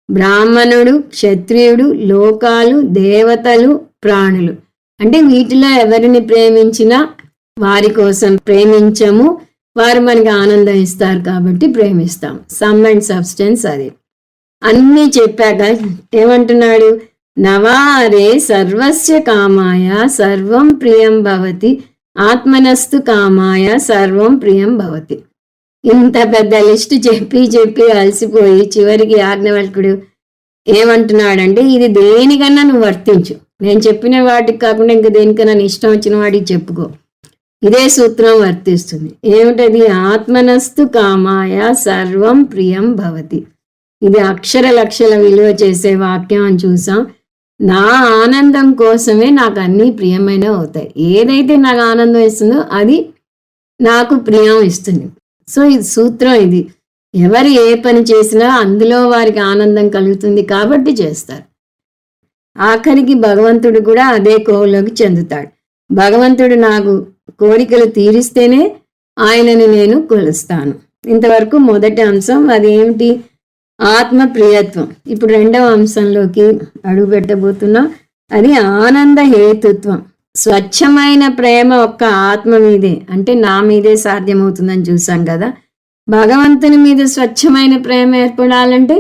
బ్రాహ్మణుడు, క్షత్రియుడు, లోకాలు, దేవతలు, ప్రాణులు. అంటే వీటిలో ఎవరిని ప్రేమించినా వారి కోసం ప్రేమించము, వారు మనకి ఆనందం ఇస్తారు కాబట్టి ప్రేమిస్తాం. సమ్ అండ్ సబ్స్టెన్స్ అది. అన్నీ చెప్పాక ఏమంటున్నాడు? నవారే సర్వస్య కామాయ సర్వం ప్రియం భవతి ఆత్మనస్తు కామాయ సర్వం ప్రియం భవతి. ఇంత పెద్ద లిస్ట్ చెప్పి అలసిపోయి చివరికి యాజ్ఞవల్కుడు ఏమంటున్నాడంటే, ఇది దేనికన్నా నువ్వు వర్తించు. నేను చెప్పిన వాటికి కాకుండా ఇంక దేనికన్నా నీ ఇష్టం వచ్చిన వాడికి చెప్పుకో. ఇదే సూత్రం వర్తిస్తుంది. ఏమిటది? ఆత్మనస్తు కామాయ సర్వం ప్రియం భవతి. ఇది అక్షర లక్షల విలువ చేసే వాక్యం అని చూసాం. నా ఆనందం కోసమే నాకు అన్నీ ప్రియమైన అవుతాయి. ఏదైతే నాకు ఆనందం ఇస్తుందో అది నాకు ప్రియం ఇస్తుంది. సో ఇది సూత్రం. ఇది ఎవరు ఏ పని చేసినా అందులో వారికి ఆనందం కలుగుతుంది కాబట్టి చేస్తారు. ఆఖరికి భగవంతుడు కూడా అదే కోవలోకి చెందుతాడు. భగవంతుడు నాకు కోరికలు తీరిస్తేనే ఆయనని నేను కొలుస్తాను. ఇంతవరకు మొదటి అంశం అది ఏమిటి? ఆత్మ ప్రియత్వం. ఇప్పుడు రెండవ అంశంలోకి అడుగు పెట్టబోతున్నాం. అది ఆనంద హేతుత్వం. స్వచ్ఛమైన ప్రేమ ఒక్క ఆత్మ మీదే, అంటే నా మీదే సాధ్యమవుతుందని చూసాం కదా. భగవంతుని మీద స్వచ్ఛమైన ప్రేమ ఏర్పడాలంటే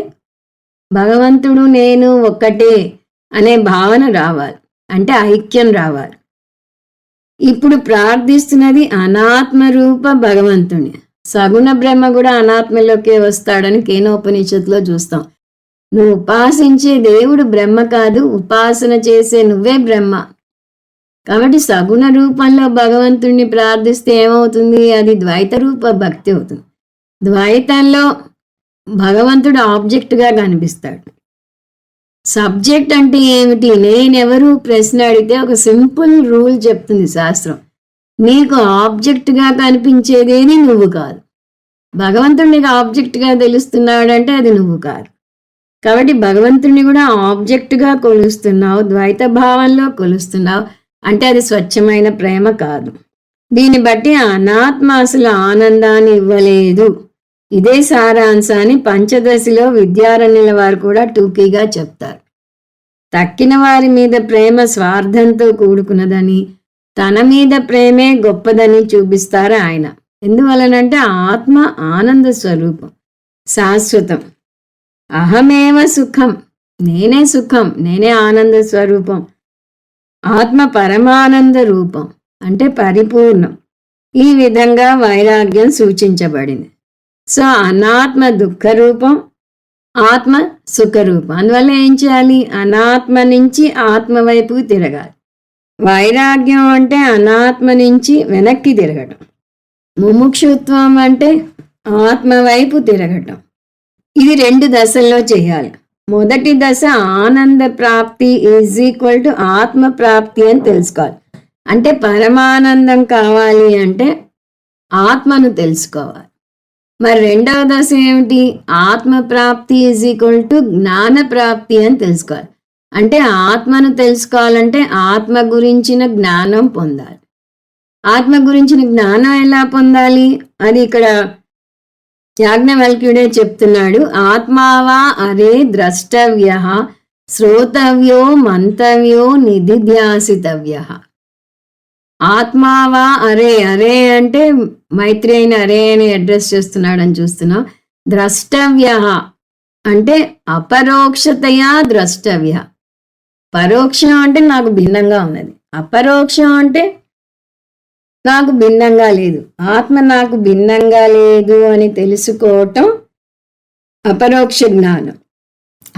భగవంతుడు నేను ఒక్కటే అనే భావన రావాలి, అంటే ఐక్యం రావాలి. ఇప్పుడు ప్రార్థిస్తున్నది అనాత్మ రూప భగవంతుని. సగుణ బ్రహ్మ కూడా అనాత్మలోకే వస్తాడని కేనోపనిషత్తులో చూస్తాం. నువ్వు ఉపాసించే దేవుడు బ్రహ్మ కాదు, ఉపాసన చేసే నువ్వే బ్రహ్మ. కాబట్టి సగుణ రూపంలో భగవంతుణ్ణి ప్రార్థిస్తే ఏమవుతుంది? అది ద్వైత రూప భక్తి అవుతుంది. ద్వైతంలో భగవంతుడు ఆబ్జెక్ట్గా కనిపిస్తాడు. సబ్జెక్ట్ అంటే ఏమిటి? నేనెవరు ప్రశ్న అడిగితే ఒక సింపుల్ రూల్ చెప్తుంది శాస్త్రం. నీకు ఆబ్జెక్ట్గా కనిపించేదేది నువ్వు కాదు. భగవంతుడు నీకు ఆబ్జెక్ట్గా తెలుస్తున్నాడంటే అది నువ్వు కాదు. కాబట్టి భగవంతుడిని కూడా ఆబ్జెక్ట్గా కొలుస్తున్నావు, ద్వైత భావంలో కొలుస్తున్నావు అంటే అది స్వచ్ఛమైన ప్రేమ కాదు. దీన్ని బట్టి అనాత్మ అసలు ఆనందాన్ని ఇవ్వలేదు. ఇదే సారాంశాన్ని పంచదశలో విద్యారణ్యుల వారు కూడా టూకీగా చెప్తారు. తక్కిన వారి మీద ప్రేమ స్వార్థంతో కూడుకున్నదని, తన మీద ప్రేమే గొప్పదని చూపిస్తారు ఆయన. ఎందువలనంటే ఆత్మ ఆనంద స్వరూపం, శాశ్వతం. అహమేవ సుఖం, నేనే సుఖం, నేనే ఆనంద స్వరూపం. ఆత్మ పరమానంద రూపం, అంటే పరిపూర్ణం. ఈ విధంగా వైరాగ్యం సూచించబడింది. సో అనాత్మ దుఃఖ రూపం, ఆత్మ సుఖరూపం. అందువల్ల ఏం చేయాలి? అనాత్మ నుంచి ఆత్మ వైపుకు తిరగాలి. వైరాగ్యం అంటే అనాత్మ నుంచి వెనక్కి తిరగటం. ముముక్షుత్వం అంటే ఆత్మ వైపు తిరగటం. ఇది 2 దశల్లో చేయాలి. మొదటి దశ ఆనంద ప్రాప్తి ఈజ్ ఈక్వల్ టు ఆత్మ ప్రాప్తి అని తెలుసుకోవాలి. అంటే పరమానందం కావాలి అంటే ఆత్మను తెలుసుకోవాలి. మరి రెండవ దశ ఏమిటి? ఆత్మ ప్రాప్తి ఈజ్ ఈక్వల్ టు జ్ఞాన ప్రాప్తి అని తెలుసుకోవాలి. అంటే ఆత్మను తెలుసుకోవాలంటే ఆత్మ గురించిన జ్ఞానం పొందాలి. ఆత్మ గురించిన జ్ఞానం ఎలా పొందాలి? అది ఇక్కడ యాజ్ఞవల్క్యుడే చెప్తున్నాడు. ఆత్మావా అరే ద్రష్టవ్య, శ్రోతవ్యో మంతవ్యో నిధిధ్యాసితవ్య. ఆత్మావా అరే, అరే అంటే మైత్రేయిని అరే అని అడ్రస్ చేస్తున్నాడని చూస్తున్నాం. ద్రష్టవ్య అంటే అపరోక్షతయా ద్రష్టవ్య. పరోక్షం అంటే నాకు భిన్నంగా ఉన్నది, అపరోక్షం అంటే నాకు భిన్నంగా లేదు. ఆత్మ నాకు భిన్నంగా లేదు అని తెలుసుకోవటం అపరోక్ష జ్ఞానం.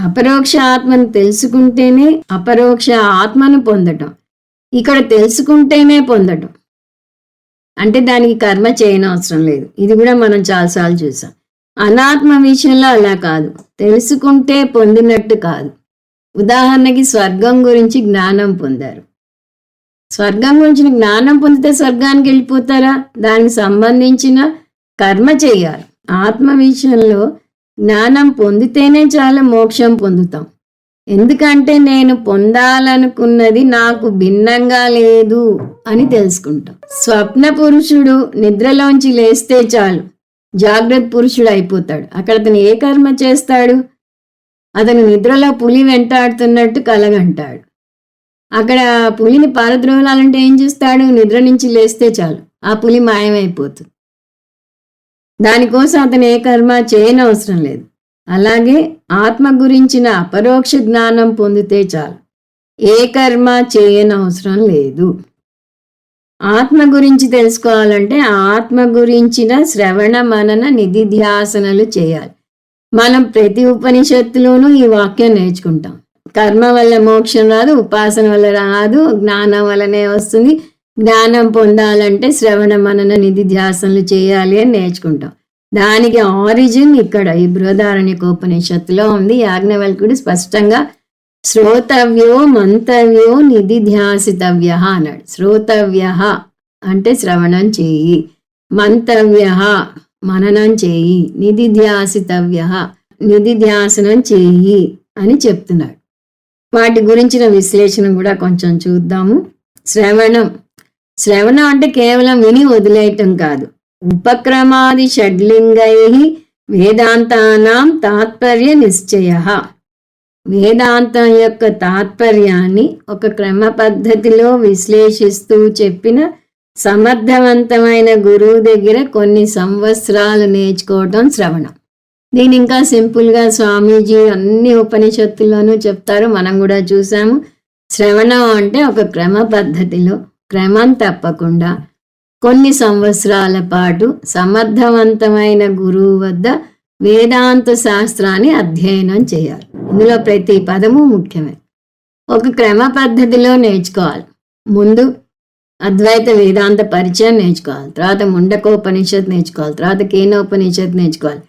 అపరోక్ష ఆత్మను తెలుసుకుంటేనే అపరోక్ష ఆత్మను పొందటం. ఇక్కడ తెలుసుకుంటేనే పొందటం అంటే దానికి కర్మ చేయనవసరం లేదు. ఇది కూడా మనం చాలాసార్లు చూసాం. అనాత్మ విషయంలో అలా కాదు, తెలుసుకుంటే పొందినట్టు కాదు. ఉదాహరణకి స్వర్గం గురించి జ్ఞానం పొందారు. స్వర్గం గురించిన జ్ఞానం పొందితే స్వర్గానికి వెళ్ళిపోతారా? దానికి సంబంధించిన కర్మ చేయాలి. ఆత్మ విషయంలో జ్ఞానం పొందితేనే చాలా మోక్షం పొందుతాం. ఎందుకంటే నేను పొందాలనుకున్నది నాకు భిన్నంగా లేదు అని తెలుసుకుంటాం. స్వప్న పురుషుడు నిద్రలోంచి లేస్తే చాలు జాగ్రత్త పురుషుడు అయిపోతాడు. అక్కడ అతను ఏ కర్మ చేస్తాడు? అతను నిద్రలో పులి వెంటాడుతున్నట్టు కలగంటాడు. అక్కడ పులిని పారద్రోలాలంటే ఏం చేస్తాడు? నిద్ర నుంచి లేస్తే చాలు ఆ పులి మాయమైపోతుంది. దానికోసం అతను ఏ కర్మ చేయనవసరం లేదు. అలాగే ఆత్మ గురించిన అపరోక్ష జ్ఞానం పొందితే చాలు, ఏ కర్మ చేయనవసరం లేదు. ఆత్మ గురించి తెలుసుకోవాలంటే ఆత్మ గురించిన శ్రవణ మనన నిధిధ్యాసనలు చేయాలి. మనం ప్రతి ఉపనిషత్తులోనూ ఈ వాక్యం నేర్చుకుంటాం. కర్మ వల్ల మోక్షం రాదు, ఉపాసన వల్ల రాదు, జ్ఞానం వల్లనే వస్తుంది. జ్ఞానం పొందాలంటే శ్రవణ మనన నిధిధ్యాసనలు చేయాలి అని నేర్చుకుంటాం. దానికి ఆరిజిన్ ఇక్కడ ఈ బృహదారణ్యకోపనిషత్తులో ఉంది. యాజ్ఞవల్క్యుడు స్పష్టంగా శ్రోతవ్యో మంతవ్యో నిధిధ్యాసితవ్య అన్నాడు. శ్రోతవ్య అంటే శ్రవణం చేయి, మంతవ్య మననం చేయి, నిధిధ్యాసితవ్య నిధిధ్యాసనం చేయి అని చెప్తున్నాడు. వాటి గురించిన విశ్లేషణ కూడా కొంచెం చూద్దాము. శ్రవణం అంటే కేవలం విని వదిలేయటం కాదు. ఉపక్రమాది షడ్లింగై వేదాంతానాం తాత్పర్య నిశ్చయ. వేదాంతం యొక్క తాత్పర్యాన్ని ఒక క్రమ పద్ధతిలో విశ్లేషిస్తూ చెప్పిన సమర్థవంతమైన గురువు దగ్గర కొన్ని సంవత్సరాలు నేర్చుకోవటం శ్రవణం. దీని ఇంకా సింపుల్గా స్వామీజీ అన్ని ఉపనిషత్తుల్లోనూ చెప్తారు, మనం కూడా చూసాము. శ్రవణం అంటే ఒక క్రమ పద్ధతిలో క్రమం తప్పకుండా కొన్ని సంవత్సరాల పాటు సమర్థవంతమైన గురువు వద్ద వేదాంత శాస్త్రాన్ని అధ్యయనం చేయాలి. ఇందులో ప్రతి పదము ముఖ్యమే. ఒక క్రమ పద్ధతిలో నేర్చుకోవాలి. ముందు అద్వైత వేదాంత పరిచయం నేర్చుకోవాలి, తర్వాత ముండకోపనిషత్ నేర్చుకోవాలి, తర్వాత కేనోపనిషత్ నేర్చుకోవాలి.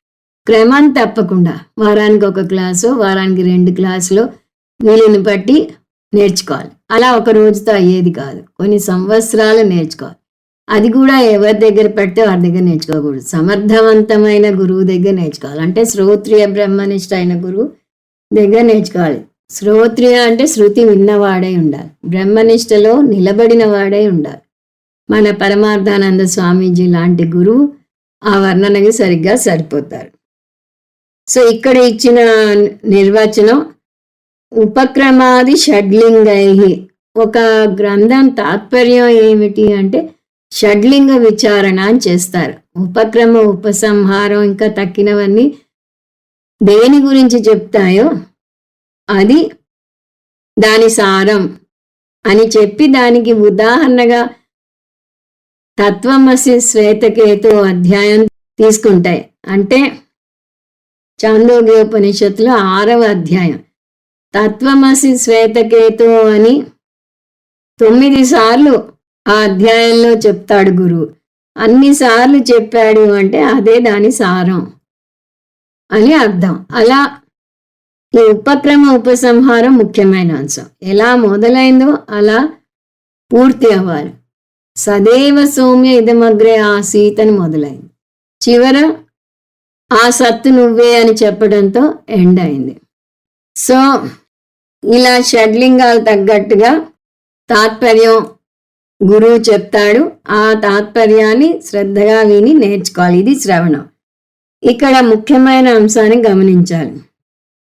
క్రమం తప్పకుండా వారానికి ఒక క్లాసు, వారానికి 2 క్లాసులు వీలుని బట్టి నేర్చుకోవాలి. అలా ఒక రోజుతో అయ్యేది కాదు, కొన్ని సంవత్సరాలు నేర్చుకోవాలి. అది కూడా ఎవరి దగ్గర పెడితే వారి దగ్గర నేర్చుకోకూడదు, సమర్థవంతమైన గురువు దగ్గర నేర్చుకోవాలి. అంటే శ్రోత్రియ బ్రహ్మనిష్ట అయిన గురువు దగ్గర నేర్చుకోవాలి. శ్రోత్రియ అంటే శృతి విన్నవాడై ఉండాలి, బ్రహ్మనిష్టలో నిలబడిన వాడై ఉండాలి. మన పరమార్థానంద స్వామీజీ లాంటి గురువు ఆ వర్ణనకి సరిగ్గా సరిపోతారు. సో ఇక్కడ ఇచ్చిన నిర్వచనం ఉపక్రమాది షడ్లింగై. ఒక గ్రంథం తాత్పర్యం ఏమిటి అంటే షడ్లింగ విచారణ అని చేస్తారు. ఉపక్రమ, ఉపసంహారం ఇంకా తక్కినవన్నీ దేని గురించి చెప్తాయో అది దాని సారం అని చెప్పి దానికి ఉదాహరణగా తత్వమసి శ్వేతకేతు అధ్యాయం తీసుకుంటాయి. అంటే చాందోగ్యోపనిషత్తులో 6వ అధ్యాయం తత్వమసి శ్వేతకేతు అని 9 సార్లు ఆ అధ్యాయంలో చెప్తాడు గురువు. అన్నిసార్లు చెప్పాడు అంటే అదే దాని సారం అని అర్థం. అలా ఈ ఉపక్రమ ఉపసంహారం ముఖ్యమైన అంశం. ఎలా మొదలైందో అలా పూర్తి అవ్వాలి. సదేవ సౌమ్య ఇదమగ్రే ఆసీత్ అని మొదలైంది. చివర ఆ సత్తు నువ్వే అని చెప్పడంతో ఎండ్ అయింది. సో ఇలా షడ్లింగాలు తగ్గట్టుగా తాత్పర్యం గురువు చెప్తాడు. ఆ తాత్పర్యాన్ని శ్రద్ధగా విని నేర్చుకోవాలి. ఇది శ్రవణం. ఇక్కడ ముఖ్యమైన అంశాన్ని గమనించాలి.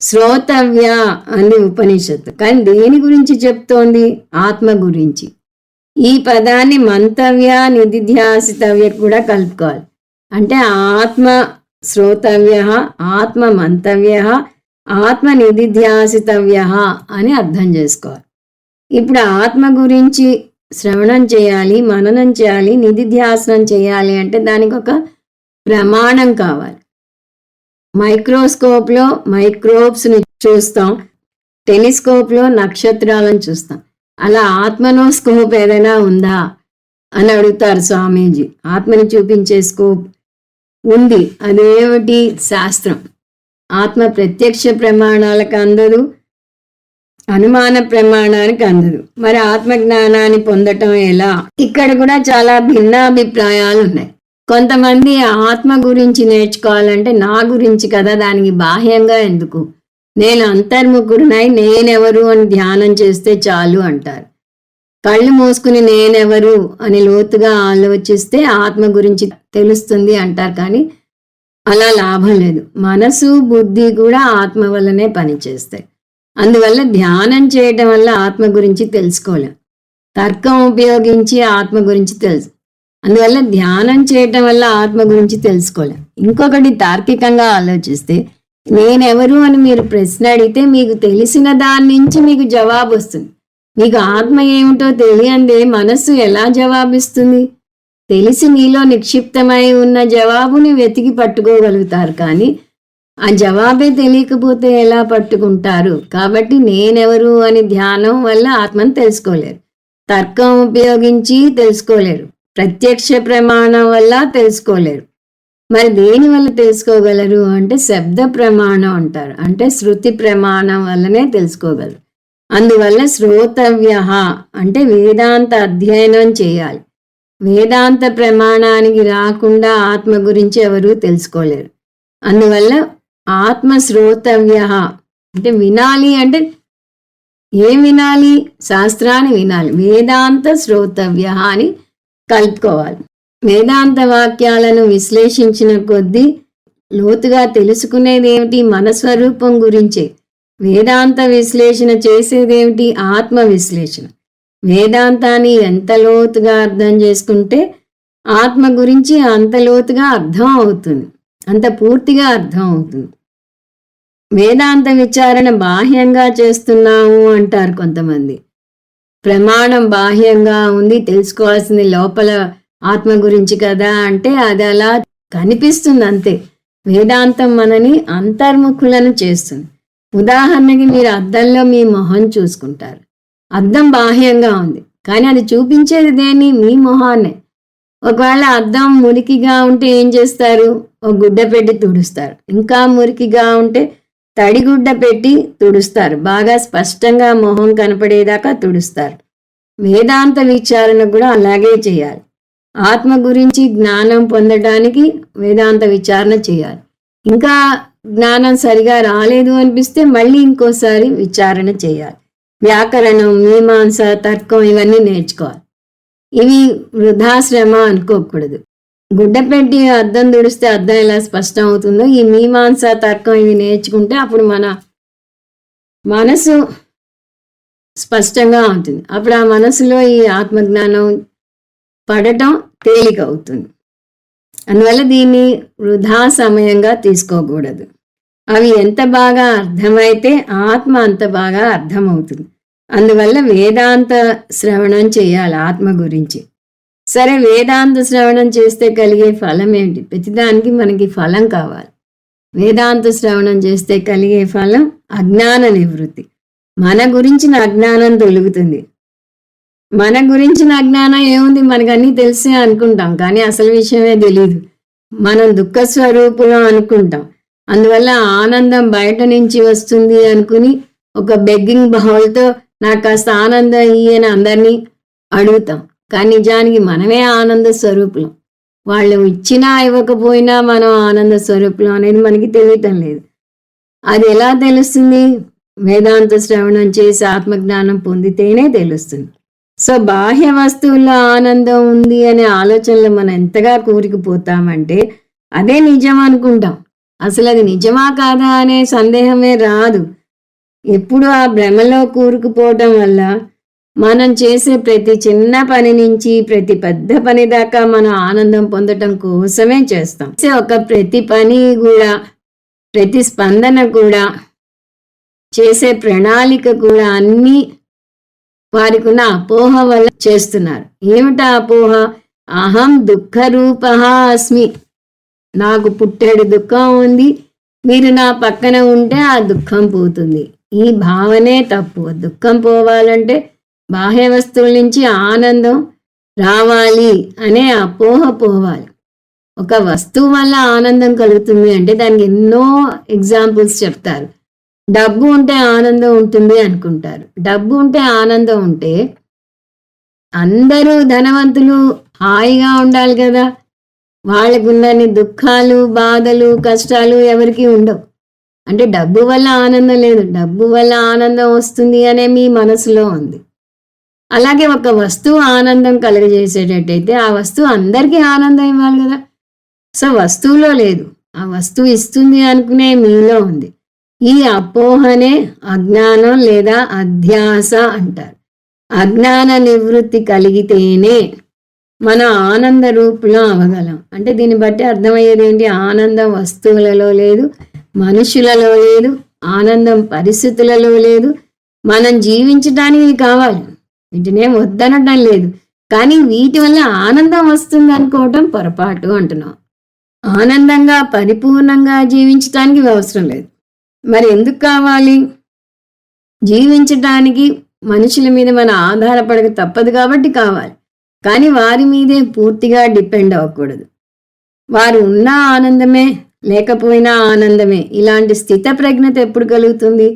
శ్రోతవ్య అని ఉపనిషత్తు, కానీ దేని గురించి చెప్తోంది? ఆత్మ గురించి. ఈ పదాన్ని మంతవ్య నిధిధ్యాసితవ్య కూడా కలుపుకోవాలి. అంటే ఆత్మ శ్రోతవ్య, ఆత్మ మంతవ్య, ఆత్మ నిధిధ్యాసితవ్య అని అర్థం చేసుకోవాలి. ఇప్పుడు ఆత్మ గురించి శ్రవణం చేయాలి, మననం చేయాలి, నిధిధ్యాసనం చేయాలి అంటే దానికి ఒక ప్రమాణం కావాలి. మైక్రోస్కోప్లో మైక్రోబ్స్ని చూస్తాం, టెలిస్కోప్లో నక్షత్రాలను చూస్తాం. అలా ఆత్మనోస్కోప్ ఏదైనా ఉందా అని అడుగుతారు స్వామీజీ. ఆత్మని చూపించే స్కోప్ ఉంది. అదేమిటి? శాస్త్రం. ఆత్మ ప్రత్యక్ష ప్రమాణాలకు అందదు, అనుమాన ప్రమాణానికి అందదు. మరి ఆత్మజ్ఞానాన్ని పొందటం ఎలా? ఇక్కడ కూడా చాలా భిన్నాభిప్రాయాలు ఉన్నాయి. కొంతమంది ఆత్మ గురించి నేర్చుకోవాలంటే నా గురించి కదా, దానికి బాహ్యంగా ఎందుకు, నేను అంతర్ముఖుడినై నేనెవరు అని ధ్యానం చేస్తే చాలు అంటారు. కళ్ళు మూసుకుని నేనెవరు అని లోతుగా ఆలోచిస్తే ఆత్మ గురించి తెలుస్తుంది అంటారు. కానీ అలా లాభం లేదు. మనసు బుద్ధి కూడా ఆత్మ వల్లనే పనిచేస్తాయి. అందువల్ల ధ్యానం చేయటం వల్ల ఆత్మ గురించి తెలుసుకోలేం. తర్కం ఉపయోగించి ఆత్మ గురించి తెలుసు. అందువల్ల ధ్యానం చేయటం వల్ల ఆత్మ గురించి తెలుసుకోలేం. ఇంకొకటి, తార్కికంగా ఆలోచిస్తే నేనెవరు అని మీరు ప్రశ్న అడిగితే మీకు తెలిసిన దాని నుంచి మీకు జవాబు వస్తుంది. మీకు ఆత్మ ఏమిటో తెలియందే మనస్సు ఎలా జవాబిస్తుంది? తెలిసి మీలో నిక్షిప్తమై ఉన్న జవాబుని వెతికి పట్టుకోగలుగుతారు. కానీ ఆ జవాబే తెలియకపోతే ఎలా పట్టుకుంటారు? కాబట్టి నేనెవరు అని ధ్యానం వల్ల ఆత్మను తెలుసుకోలేరు, తర్కం ఉపయోగించి తెలుసుకోలేరు, ప్రత్యక్ష ప్రమాణం వల్ల తెలుసుకోలేరు. మరి దేని వల్ల తెలుసుకోగలరు అంటే శబ్ద ప్రమాణం అంటారు. అంటే శృతి ప్రమాణం వల్లనే తెలుసుకోగలరు. అందువల్ల శ్రోతవ్య అంటే వేదాంత అధ్యయనం చేయాలి. వేదాంత ప్రమాణానికి రాకుండా ఆత్మ గురించి ఎవరూ తెలుసుకోలేరు. అందువల్ల ఆత్మ శ్రోతవ్య అంటే వినాలి. అంటే ఏం వినాలి? శాస్త్రాన్ని వినాలి. వేదాంత శ్రోతవ్య అని కలుపుకోవాలి. వేదాంత వాక్యాలను విశ్లేషించిన కొద్దీ లోతుగా తెలుసుకునేది ఏమిటి? మన స్వరూపం గురించే. వేదాంత విశ్లేషణ చేసేదేమిటి? ఆత్మ విశ్లేషణ. వేదాంతాన్ని ఎంత లోతుగా అర్థం చేసుకుంటే ఆత్మ గురించి అంత లోతుగా అర్థం అవుతుంది, అంత పూర్తిగా అర్థం అవుతుంది. వేదాంత విచారణ బాహ్యంగా చేస్తున్నాము అంటారు కొంతమంది. ప్రమాణం బాహ్యంగా ఉంది, తెలుసుకోవాల్సింది లోపల ఆత్మ గురించి కదా అంటే అది అలా కనిపిస్తుంది అంతే. వేదాంతం మనని అంతర్ముఖులను చేస్తుంది. ఉదాహరణకి మీరు అద్దంలో మీ మొహం చూసుకుంటారు. అద్దం బాహ్యంగా ఉంది, కానీ అది చూపించేది దేన్ని? మీ మొహాన్నే. ఒకవేళ అద్దం మురికిగా ఉంటే ఏం చేస్తారు? ఒక గుడ్డ పెట్టి తుడుస్తారు. ఇంకా మురికిగా ఉంటే తడిగుడ్డ పెట్టి తుడుస్తారు. బాగా స్పష్టంగా మొహం కనపడేదాకా తుడుస్తారు. వేదాంత విచారణ కూడా అలాగే చేయాలి. ఆత్మ గురించి జ్ఞానం పొందడానికి వేదాంత విచారణ చేయాలి. ఇంకా జ్ఞానం సరిగా రాలేదు అనిపిస్తే మళ్ళీ ఇంకోసారి విచారణ చేయాలి. వ్యాకరణం, మీమాంస, తర్కం ఇవన్నీ నేర్చుకోవాలి. ఇవి వృధాశ్రమ అనుకోకూడదు. గుడ్డ పెట్టి అద్దం తుడిస్తే అద్దం ఎలా స్పష్టం అవుతుందో ఈ మీమాంస, తర్కం ఇవి నేర్చుకుంటే అప్పుడు మన మనసు స్పష్టంగా ఉంటుంది. అప్పుడు ఆ మనసులో ఈ ఆత్మజ్ఞానం పడటం తేలిక అవుతుంది. అందువల్ల దీన్ని వృధా సమయంగా తీసుకోకూడదు. అవి ఎంత బాగా అర్థమైతే ఆత్మ అంత బాగా అర్థమవుతుంది. అందువల్ల వేదాంత శ్రవణం చేయాలి ఆత్మ గురించి. సరే, వేదాంత శ్రవణం చేస్తే కలిగే ఫలం ఏంటి? ప్రతిదానికి మనకి ఫలం కావాలి. వేదాంత శ్రవణం చేస్తే కలిగే ఫలం అజ్ఞాన నివృత్తి. మన గురించిన అజ్ఞానం తొలుగుతుంది. మన గురించిన అజ్ఞానం ఏముంది, మనకు అన్నీ తెలిసే అనుకుంటాం, కానీ అసలు విషయమే తెలియదు. మనం దుఃఖ స్వరూపులం అనుకుంటాం. అందువల్ల ఆనందం బయట నుంచి వస్తుంది అనుకుని ఒక బెగ్గింగ్ బౌల్తో నాకు కాస్త ఆనందం ఇయ్యని అందరినీ అడుగుతాం. కానీ నిజానికి మనమే ఆనంద స్వరూపులం. వాళ్ళు ఇచ్చినా ఇవ్వకపోయినా మనం ఆనంద స్వరూపులం అనేది మనకి తెలియటం లేదు. అది ఎలా తెలుస్తుంది? వేదాంత శ్రవణం చేసి ఆత్మజ్ఞానం పొందితేనే తెలుస్తుంది. సో బాహ్య వస్తువుల్లో ఆనందం ఉంది అనే ఆలోచనలు మనం ఎంతగా కూరుకుపోతామంటే అదే నిజం అనుకుంటాం. అసలు అది నిజమా కాదా అనే సందేహమే రాదు. ఎప్పుడు ఆ భ్రమలో కూరుకుపోవటం వల్ల మనం చేసే ప్రతి చిన్న పని నుంచి ప్రతి పెద్ద పని దాకా మనం ఆనందం పొందటం కోసమే చేస్తాం. ఒక ప్రతి పని కూడా, ప్రతి స్పందన కూడా, చేసే ప్రణాళిక కూడా అన్నీ వారికి ఉన్న అపోహ వల్ల చేస్తున్నారు. ఏమిటా అపోహ? అహం దుఃఖ రూప అస్మి. నాకు పుట్టేడు దుఃఖం ఉంది, మీరు నా పక్కన ఉంటే ఆ దుఃఖం పోతుంది. ఈ భావనే తప్పు. దుఃఖం పోవాలంటే బాహ్య వస్తువుల నుంచి ఆనందం రావాలి అనే అపోహ పోవాలి. ఒక వస్తువు వల్ల ఆనందం కలుగుతుంది అంటే దానికి ఎన్నో ఎగ్జాంపుల్స్ చెప్తారు. డబ్బు ఉంటే ఆనందం ఉంటుంది అనుకుంటారు. డబ్బు ఉంటే ఆనందం ఉంటే అందరూ ధనవంతులు హాయిగా ఉండాలి కదా. వాళ్ళకున్నన్ని దుఃఖాలు, బాధలు, కష్టాలు ఎవరికి ఉండవు. అంటే డబ్బు వల్ల ఆనందం లేదు, డబ్బు వల్ల ఆనందం వస్తుంది అనే మీ మనసులో ఉంది. అలాగే ఒక వస్తువు ఆనందం కలుగజేసేటట్టయితే ఆ వస్తువు అందరికీ ఆనందం ఇవ్వాలి కదా. సో వస్తువులో లేదు, ఆ వస్తువు ఇస్తుంది అనుకునే మీలో ఉంది. ఈ అపోహనే అజ్ఞానం లేదా అధ్యాస అంటారు. అజ్ఞాన నివృత్తి కలిగితేనే మనం ఆనంద రూపులం అవ్వగలం. అంటే దీన్ని బట్టి అర్థమయ్యేది ఏంటి? ఆనందం వస్తువులలో లేదు, మనుషులలో లేదు, ఆనందం పరిస్థితులలో లేదు. మనం జీవించడానికి కావాలి, వీటినే వద్దనటం లేదు, కానీ వీటి వల్ల ఆనందం వస్తుంది అనుకోవటం పొరపాటు అంటున్నాం. ఆనందంగా పరిపూర్ణంగా జీవించడానికి అవసరం లేదు. మరి ఎందుకు కావాలి? జీవించటానికి మనుషుల మీద మనం ఆధారపడక తప్పదు కాబట్టి కావాలి. కానీ వారి మీదే పూర్తిగా డిపెండ్ అవ్వకూడదు. వారు ఉన్న ఆనందమే, లేకపోయినా ఆనందమే. ఇలాంటి స్థిత ప్రజ్ఞత ఎప్పుడు కలుగుతుంది?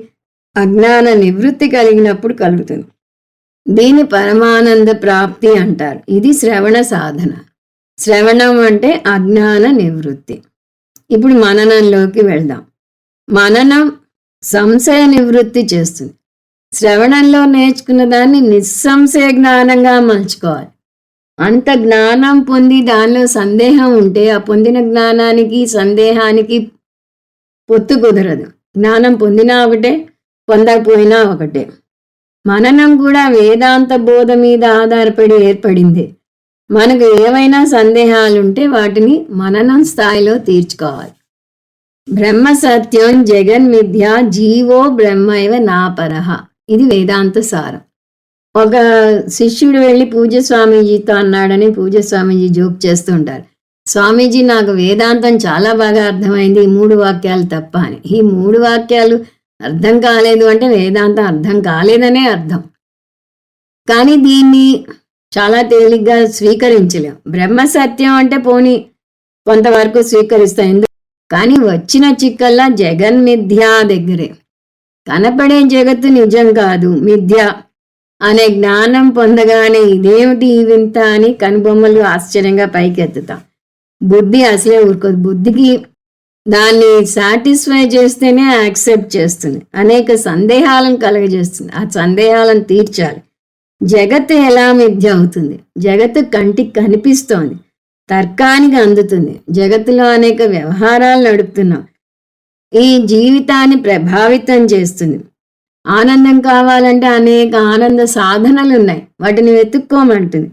అజ్ఞాన నివృత్తి కలిగినప్పుడు కలుగుతుంది. దీని పరమానంద ప్రాప్తి అంటారు. ఇది శ్రవణ సాధన. శ్రవణం అంటే అజ్ఞాన నివృత్తి. ఇప్పుడు మననంలోకి వెళ్దాం. మననం సంశయ నివృత్తి చేస్తుంది. శ్రవణంలో నేర్చుకున్న దాన్ని నిస్సంశయ జ్ఞానంగా మలుచుకోవాలి. అంత జ్ఞానం పొంది దానిలో సందేహం ఉంటే ఆ పొందిన జ్ఞానానికి సందేహానికి పొత్తు కుదరదు. జ్ఞానం పొందినా ఒకటే, పొందకపోయినా ఒకటే. మననం కూడా వేదాంత బోధ మీద ఆధారపడి ఏర్పడింది. మనకు ఏవైనా సందేహాలుంటే వాటిని మననం స్థాయిలో తీర్చుకోవాలి. బ్రహ్మ సత్యం జగన్మిథ్య జీవో బ్రహ్మైవ నాపరహ. ఇది వేదాంత సారం. ఒక శిష్యుడు వెళ్ళి పూజ స్వామీజీతో అన్నాడని పూజ స్వామీజీ జోక్ చేస్తూ ఉంటారు. స్వామీజీ, నాకు వేదాంతం చాలా బాగా అర్థమైంది, ఈ 3 వాక్యాలు తప్ప అని. ఈ 3 వాక్యాలు అర్థం కాలేదు అంటే వేదాంతం అర్థం కాలేదనే అర్థం. కానీ దీన్ని చాలా తేలిగ్గా స్వీకరించలేం. బ్రహ్మ సత్యం అంటే పోనీ కొంతవరకు స్వీకరిస్తాం. కానీ వచ్చిన చిక్కల్లా జగన్మిథ్యా దగ్గరే. కనపడే జగత్తు నిజం కాదు, మిథ్య అనే జ్ఞానం పొందగానే ఇదేమిటి ఈ వింత అని కనుబొమ్మలు ఆశ్చర్యంగా పైకెత్తుతాం. బుద్ధి అసలే ఊరుకోదు. బుద్ధికి దాన్ని సాటిస్ఫై చేస్తేనే యాక్సెప్ట్ చేస్తుంది. అనేక సందేహాలను కలగజేస్తుంది. ఆ సందేహాలను తీర్చాలి. జగత్తు ఎలా మిథ్య అవుతుంది? జగత్తు కంటికి కనిపిస్తోంది, తర్కానికి అందుతుంది. జగత్తులో అనేక వ్యవహారాలు నడుపుతున్నాం. ఈ జీవితాన్ని ప్రభావితం చేస్తుంది. ఆనందం కావాలంటే అనేక ఆనంద సాధనలు ఉన్నాయి, వాటిని వెతుక్కోమంటుంది.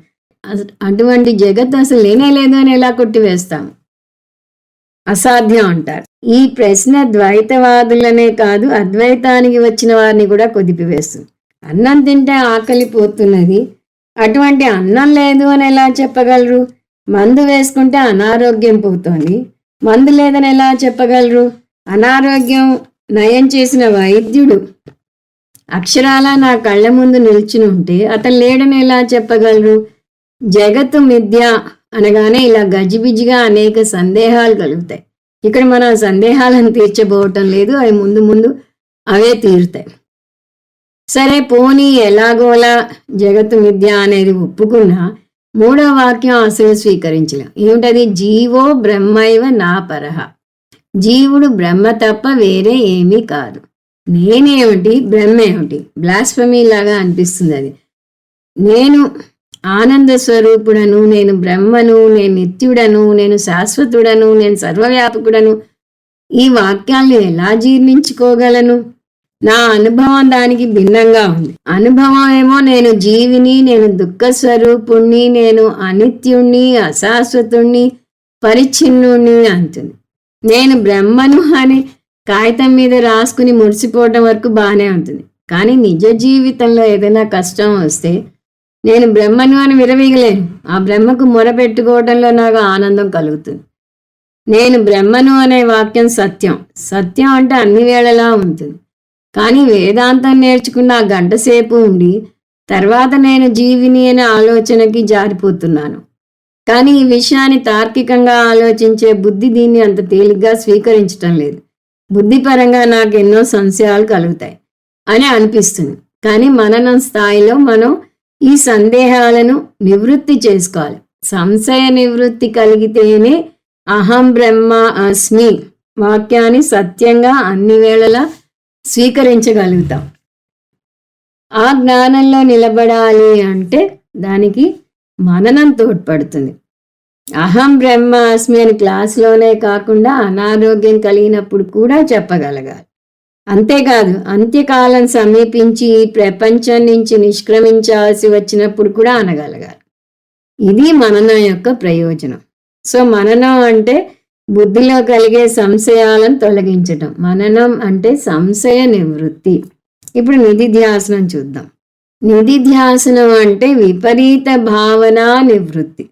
అటువంటి జగత్తు అసలు లేనే లేదు అని ఎలా కొట్టివేస్తాం? అసాధ్యం అంటారు. ఈ ప్రశ్న ద్వైతవాదులనే కాదు, అద్వైతానికి వచ్చిన వారిని కూడా కుదిపివేస్తుంది. అన్నం తింటే ఆకలి పోతున్నది, అటువంటి అన్నం లేదు అని ఎలా చెప్పగలరు? మందు వేసుకుంటే అనారోగ్యం పోతోంది, మందు లేదని ఎలా చెప్పగలరు? అనారోగ్యం నయం చేసిన వైద్యుడు అక్షరాల నా కళ్ళ ముందు నిల్చుని ఉంటే అతను లేడని ఎలా చెప్పగలరు? జగత్తు మిథ్య అనగానే ఇలా గజిబిజిగా అనేక సందేహాలు కలుగుతాయి. ఇక్కడ మనం సందేహాలను తీర్చబోవటం లేదు, అవి ముందు ముందు అవే తీరుతాయి. సరే పోనీ ఎలాగోలా జగత్తు మిథ్య అనేది ఒప్పుకున్నా మూడో వాక్యం అసలు స్వీకరించలేం. ఏమిటది? జీవో బ్రహ్మైవ నా పరహ. జీవుడు బ్రహ్మ తప్ప వేరే ఏమీ కాదు. నేనేమిటి, బ్రహ్మేమిటి? బ్లాస్ఫమీ లాగా అనిపిస్తుంది అది. నేను ఆనంద స్వరూపుడను, నేను బ్రహ్మను, నేను నిత్యుడను, నేను శాశ్వతుడను, నేను సర్వవ్యాపకుడను. ఈ వాక్యాలను ఎలా జీర్ణించుకోగలను? నా అనుభవం దానికి భిన్నంగా ఉంది. అనుభవం ఏమో నేను జీవిని, నేను దుఃఖ స్వరూపుణ్ణి, నేను అనిత్యుణ్ణి, అశాశ్వతుణ్ణి, పరిచ్ఛిన్నుణ్ణి అంటుంది. నేను బ్రహ్మను అని కాగితం మీద రాసుకుని మురిసిపోవటం వరకు బాగానే ఉంటుంది. కానీ నిజ జీవితంలో ఏదైనా కష్టం వస్తే నేను బ్రహ్మను అని విరవీగలేను. ఆ బ్రహ్మకు మొరపెట్టుకోవడంలో నాకు ఆనందం కలుగుతుంది. నేను బ్రహ్మను అనే వాక్యం సత్యం. సత్యం అంటే అన్ని వేళలా ఉంటుంది. కానీ వేదాంతం నేర్చుకున్న ఆ గంట సేపు ఉండి తర్వాత నేను జీవిని అనే ఆలోచనకి జారిపోతున్నాను. కానీ ఈ విషయాన్ని తార్కికంగా ఆలోచించే బుద్ధి దీన్ని అంత తేలిగ్గా స్వీకరించటం లేదు. బుద్ధిపరంగా నాకు ఎన్నో సంశయాలు కలుగుతాయి అని అనిపిస్తుంది. కానీ మననం స్థాయిలో మనం ఈ సందేహాలను నివృత్తి చేసుకోవాలి. సంశయ నివృత్తి కలిగితేనే అహం బ్రహ్మ అస్మి వాక్యాన్ని సత్యంగా అన్ని వేళలా స్వీకరించగలుగుతాం. ఆ జ్ఞానంలో నిలబడాలి అంటే దానికి మననం తోడ్పడుతుంది. అహం బ్రహ్మ అస్మి అని క్లాసులోనే కాకుండా అనారోగ్యం కలిగినప్పుడు కూడా చెప్పగలగాలి. అంతేకాదు అంత్యకాలం సమీపించి ప్రపంచం నుంచి నిష్క్రమించాల్సి వచ్చినప్పుడు కూడా అనగలగాలి. ఇది మననం యొక్క ప్రయోజనం. సో మననం అంటే బుద్ధిలో కలిగే సంశయాలను తొలగించటం. మననం అంటే సంశయ నివృత్తి. ఇప్పుడు నిధిధ్యాసనం చూద్దాం. నిధిధ్యాసనం అంటే విపరీత భావన నివృత్తి.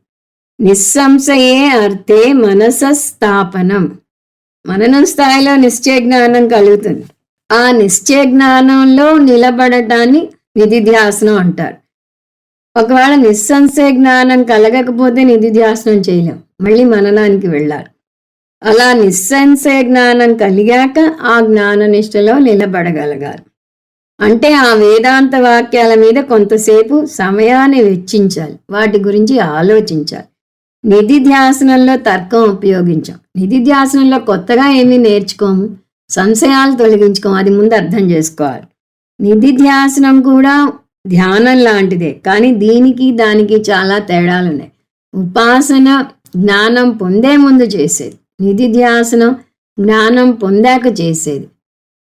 నిస్సంశయే అర్థే మనస స్థాపనం. మననం స్థాయిలో నిశ్చయ జ్ఞానం కలుగుతుంది. ఆ నిశ్చయ జ్ఞానంలో నిలబడటాన్ని నిధిధ్యాసనం అంటారు. ఒకవేళ నిస్సంశయ జ్ఞానం కలగకపోతే నిధిధ్యాసనం చేయలేం, మళ్ళీ మననానికి వెళ్ళాలి. అలా నిస్సంశయ జ్ఞానం కలిగాక ఆ జ్ఞాన నిష్టలో నిలబడగలగాలి. అంటే ఆ వేదాంత వాక్యాల మీద కొంతసేపు సమయాన్ని వెచ్చించాలి, వాటి గురించి ఆలోచించాలి. నిధిధ్యాసనంలో తర్కం ఉపయోగించాం. నిధిధ్యాసనంలో కొత్తగా ఏమీ నేర్చుకోము, సంశయాలు తొలగించుకోము. అది ముందు అర్థం చేసుకోవాలి. నిధిధ్యాసనం కూడా ధ్యానం లాంటిదే, కానీ దీనికి దానికి చాలా తేడాలు ఉన్నాయి. ఉపాసన జ్ఞానం పొందే ముందు చేసేది, నిధిధ్యాసనం జ్ఞానం పొందాక చేసేది.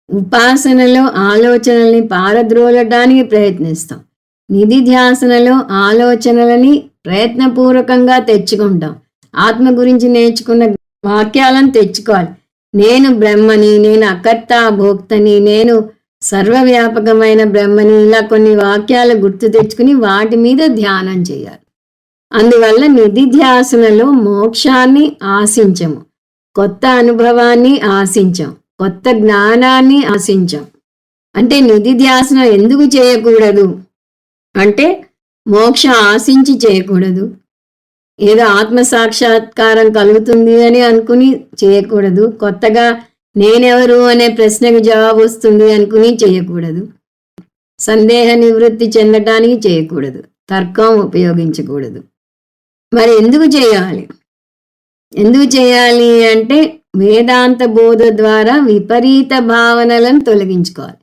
ఉపాసనలో ఆలోచనల్ని పారద్రోలటానికి ప్రయత్నిస్తాం, నిధిధ్యాసనలో ఆలోచనలని ప్రయత్నపూర్వకంగా తెచ్చుకుంటాం. ఆత్మ గురించి నేర్చుకున్న వాక్యాలను తెచ్చుకోవాలి. నేను బ్రహ్మని, నేను అకర్త భోక్తని, నేను సర్వవ్యాపకమైన బ్రహ్మని, ఇలా కొన్ని వాక్యాలు గుర్తు తెచ్చుకుని వాటి మీద ధ్యానం చేయాలి. అందువల్ల నిధిధ్యాసనలో మోక్షాన్ని ఆశించము, కొత్త అనుభవాన్ని ఆశించాం, కొత్త జ్ఞానాన్ని ఆశించాం. అంటే నిధిధ్యాసనం ఎందుకు చేయకూడదు అంటే మోక్షం ఆశించి చేయకూడదు, ఏదో ఆత్మ సాక్షాత్కారం కలుగుతుంది అని అనుకుని చేయకూడదు, కొత్తగా నేనెవరు అనే ప్రశ్నకు జవాబు వస్తుంది అనుకుని చేయకూడదు, సందేహ నివృత్తి చెందటానికి చేయకూడదు, తర్కం ఉపయోగించకూడదు. మరి ఎందుకు చేయాలి? ఎందుకు చేయాలి అంటే వేదాంత బోధ ద్వారా విపరీత భావనలను తొలగించుకోవాలి.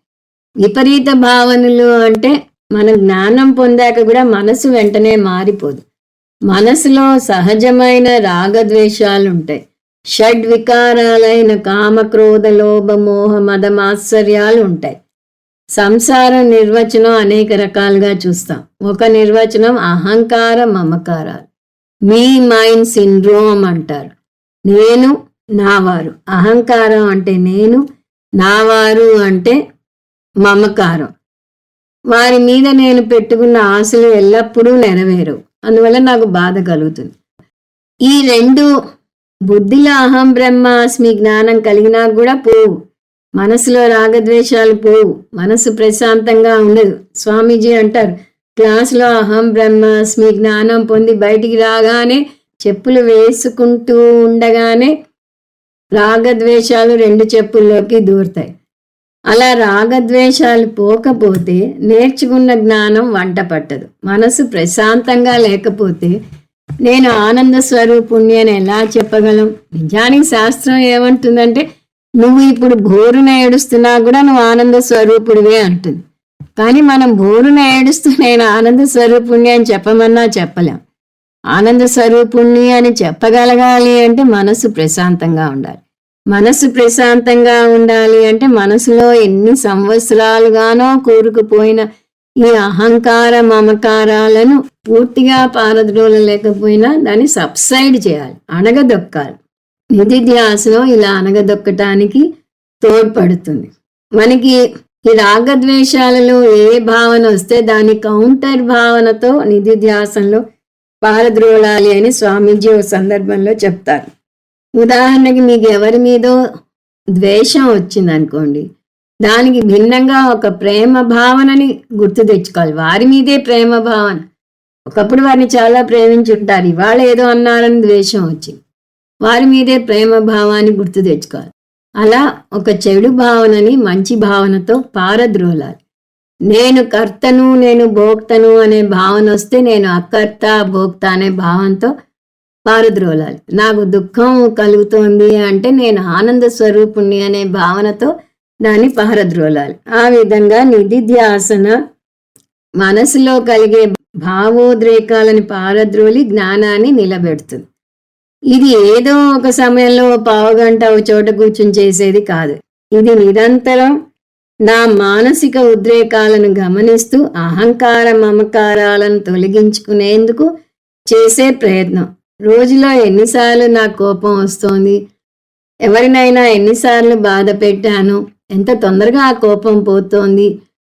విపరీత భావనలు అంటే మన జ్ఞానం పొందాక కూడా మనసు వెంటనే మారిపోదు. మనసులో సహజమైన రాగద్వేషాలు ఉంటాయి. షడ్వికారాలైన కామ క్రోధ లోభ మోహ మద మాత్సర్యాలు ఉంటాయి. సంసారం నిర్వచనం అనేక రకాలుగా చూస్తాం. ఒక నిర్వచనం అహంకార మమకారాలు, మీ మైండ్ సిండ్రోమ్ అంటారు. నేను నావారు, అహంకారం అంటే నేను, నావారు అంటే మమకారం. వారి మీద నేను పెట్టుకున్న ఆశలు ఎల్లప్పుడూ నెరవేరవు, అందువల్ల నాకు బాధ కలుగుతుంది. ఈ రెండు బుద్ధిలో అహం బ్రహ్మాస్మి జ్ఞానం కలిగినా కూడా పోవు. మనసులో రాగద్వేషాలు పోవు, మనసు ప్రశాంతంగా ఉండదు. స్వామీజీ అంటారు, క్లాసులో అహం బ్రహ్మాస్మి జ్ఞానం పొంది బయటికి రాగానే చెప్పులు వేసుకుంటూ ఉండగానే రాగద్వేషాలు రెండు చెప్పుల్లోకి దూరుతాయి. అలా రాగద్వేషాలు పోకపోతే నేర్చుకున్న జ్ఞానం వంట పట్టదు. మనసు ప్రశాంతంగా లేకపోతే నేను ఆనంద స్వరూపుణ్ణి అని ఎలా చెప్పగలం? నిజానికి శాస్త్రం ఏమంటుందంటే, నువ్వు ఇప్పుడు బోరున ఏడుస్తున్నా కూడా నువ్వు ఆనంద స్వరూపుడివే అంటుంది. కానీ మనం బోరున ఏడుస్తూ నేను ఆనంద స్వరూపుణ్ణి అని చెప్పమన్నా చెప్పలేం. ఆనంద స్వరూపుణ్ణి అని చెప్పగలగాలి అంటే మనసు ప్రశాంతంగా ఉండాలి. మనసు ప్రశాంతంగా ఉండాలి అంటే మనసులో ఎన్ని సంవత్సరాలుగానో కూరుకుపోయిన ఈ అహంకార మమకారాలను పూర్తిగా పారద్రోలలేకపోయినా దాన్ని సబ్సైడ్ చేయాలి, అణగదొక్కాలి. నిధిధ్యాసనం ఇలా అణగదొక్కటానికి తోడ్పడుతుంది. మనకి ఈ రాగద్వేషాలలో ఏ భావన వస్తే దాని కౌంటర్ భావనతో నిధిధ్యాసంలో పారద్రోలాలి అని స్వామీజీ ఓ సందర్భంలో చెప్తారు. ఉదాహరణకి మీకు ఎవరి మీదో ద్వేషం వచ్చిందనుకోండి, దానికి భిన్నంగా ఒక ప్రేమ భావనని గుర్తు తెచ్చుకోవాలి. వారి మీదే ప్రేమ భావన. ఒకప్పుడు వారిని చాలా ప్రేమించుంటారు, ఇవాళ ఏదో అన్నారని ద్వేషం వచ్చింది. వారి మీదే ప్రేమ భావాన్ని గుర్తు తెచ్చుకోవాలి. అలా ఒక చెడు భావనని మంచి భావనతో పారద్రోలాలి. నేను కర్తను, నేను భోక్తను అనే భావన వస్తే నేను అకర్త భోక్త అనే భావంతో పారద్రోలాలి. నాకు దుఃఖం కలుగుతోంది అంటే నేను ఆనంద స్వరూపుణ్ణి అనే భావనతో దాన్ని పారద్రోలాలి. ఆ విధంగా నిధిధ్యాసన మనసులో కలిగే భావోద్రేకాలని పారద్రోలి జ్ఞానాన్ని నిలబెడుతుంది. ఇది ఏదో ఒక సమయంలో పావుగంట ఒక చోట కూర్చుని చేసేది కాదు. ఇది నిరంతరం నా మానసిక ఉద్రేకాలను గమనిస్తూ అహంకార మమకారాలను తొలగించుకునేందుకు చేసే ప్రయత్నం. రోజులో ఎన్నిసార్లు నాకు కోపం వస్తోంది, ఎవరినైనా ఎన్నిసార్లు బాధ పెట్టాను, ఎంత తొందరగా ఆ కోపం పోతోంది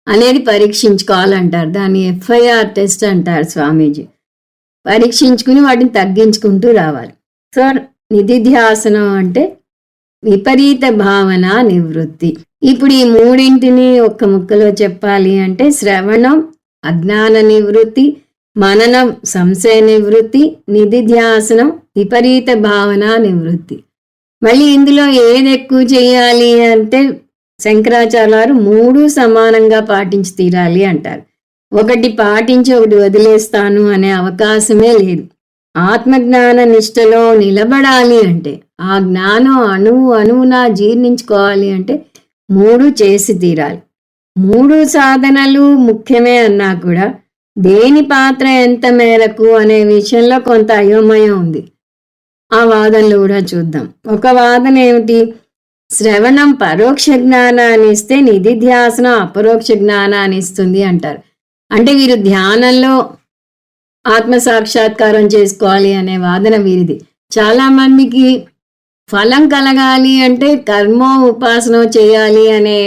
అనేది పరీక్షించుకోవాలంటారు. దాన్ని FIR టెస్ట్ అంటారు స్వామీజీ. పరీక్షించుకుని వాటిని తగ్గించుకుంటూ రావాలి. సో నిధిధ్యాసనం అంటే విపరీత భావన నివృత్తి. ఇప్పుడు ఈ మూడింటిని ఒక్క ముక్కలో చెప్పాలి అంటే శ్రవణం అజ్ఞాన నివృత్తి, మననం సంశయ నివృత్తి, నిధిధ్యాసనం విపరీత భావన నివృత్తి. మళ్ళీ ఇందులో ఏది ఎక్కువ చేయాలి అంటే శంకరాచార్యులు 3 సమానంగా పాటించి తీరాలి అంటారు. ఒకటి పాటించి ఒకటి వదిలేస్తాను అనే అవకాశమే లేదు. ఆత్మజ్ఞాన నిష్టలో నిలబడాలి అంటే, ఆ జ్ఞానం అణువున జీర్ణించుకోవాలి అంటే 3 చేసి తీరాలి. 3 సాధనలు ముఖ్యమే అన్నా కూడా దేని పాత్ర ఎంత మేరకు అనే విషయంలో కొంత అయోమయం ఉంది. ఆ వాదనలు కూడా చూద్దాం. ఒక వాదన ఏమిటి? శ్రవణం పరోక్ష జ్ఞానాన్ని ఇస్తే నిధిధ్యాసనం అపరోక్ష జ్ఞానాన్ని ఇస్తుంది అంటారు. అంటే వీరు ధ్యానంలో ఆత్మ సాక్షాత్కారం చేసుకోవాలి అనే వాదన వీరిది. చాలా మందికి ఫలం కలగాలి అంటే కర్మ ఉపాసన చేయాలి అనే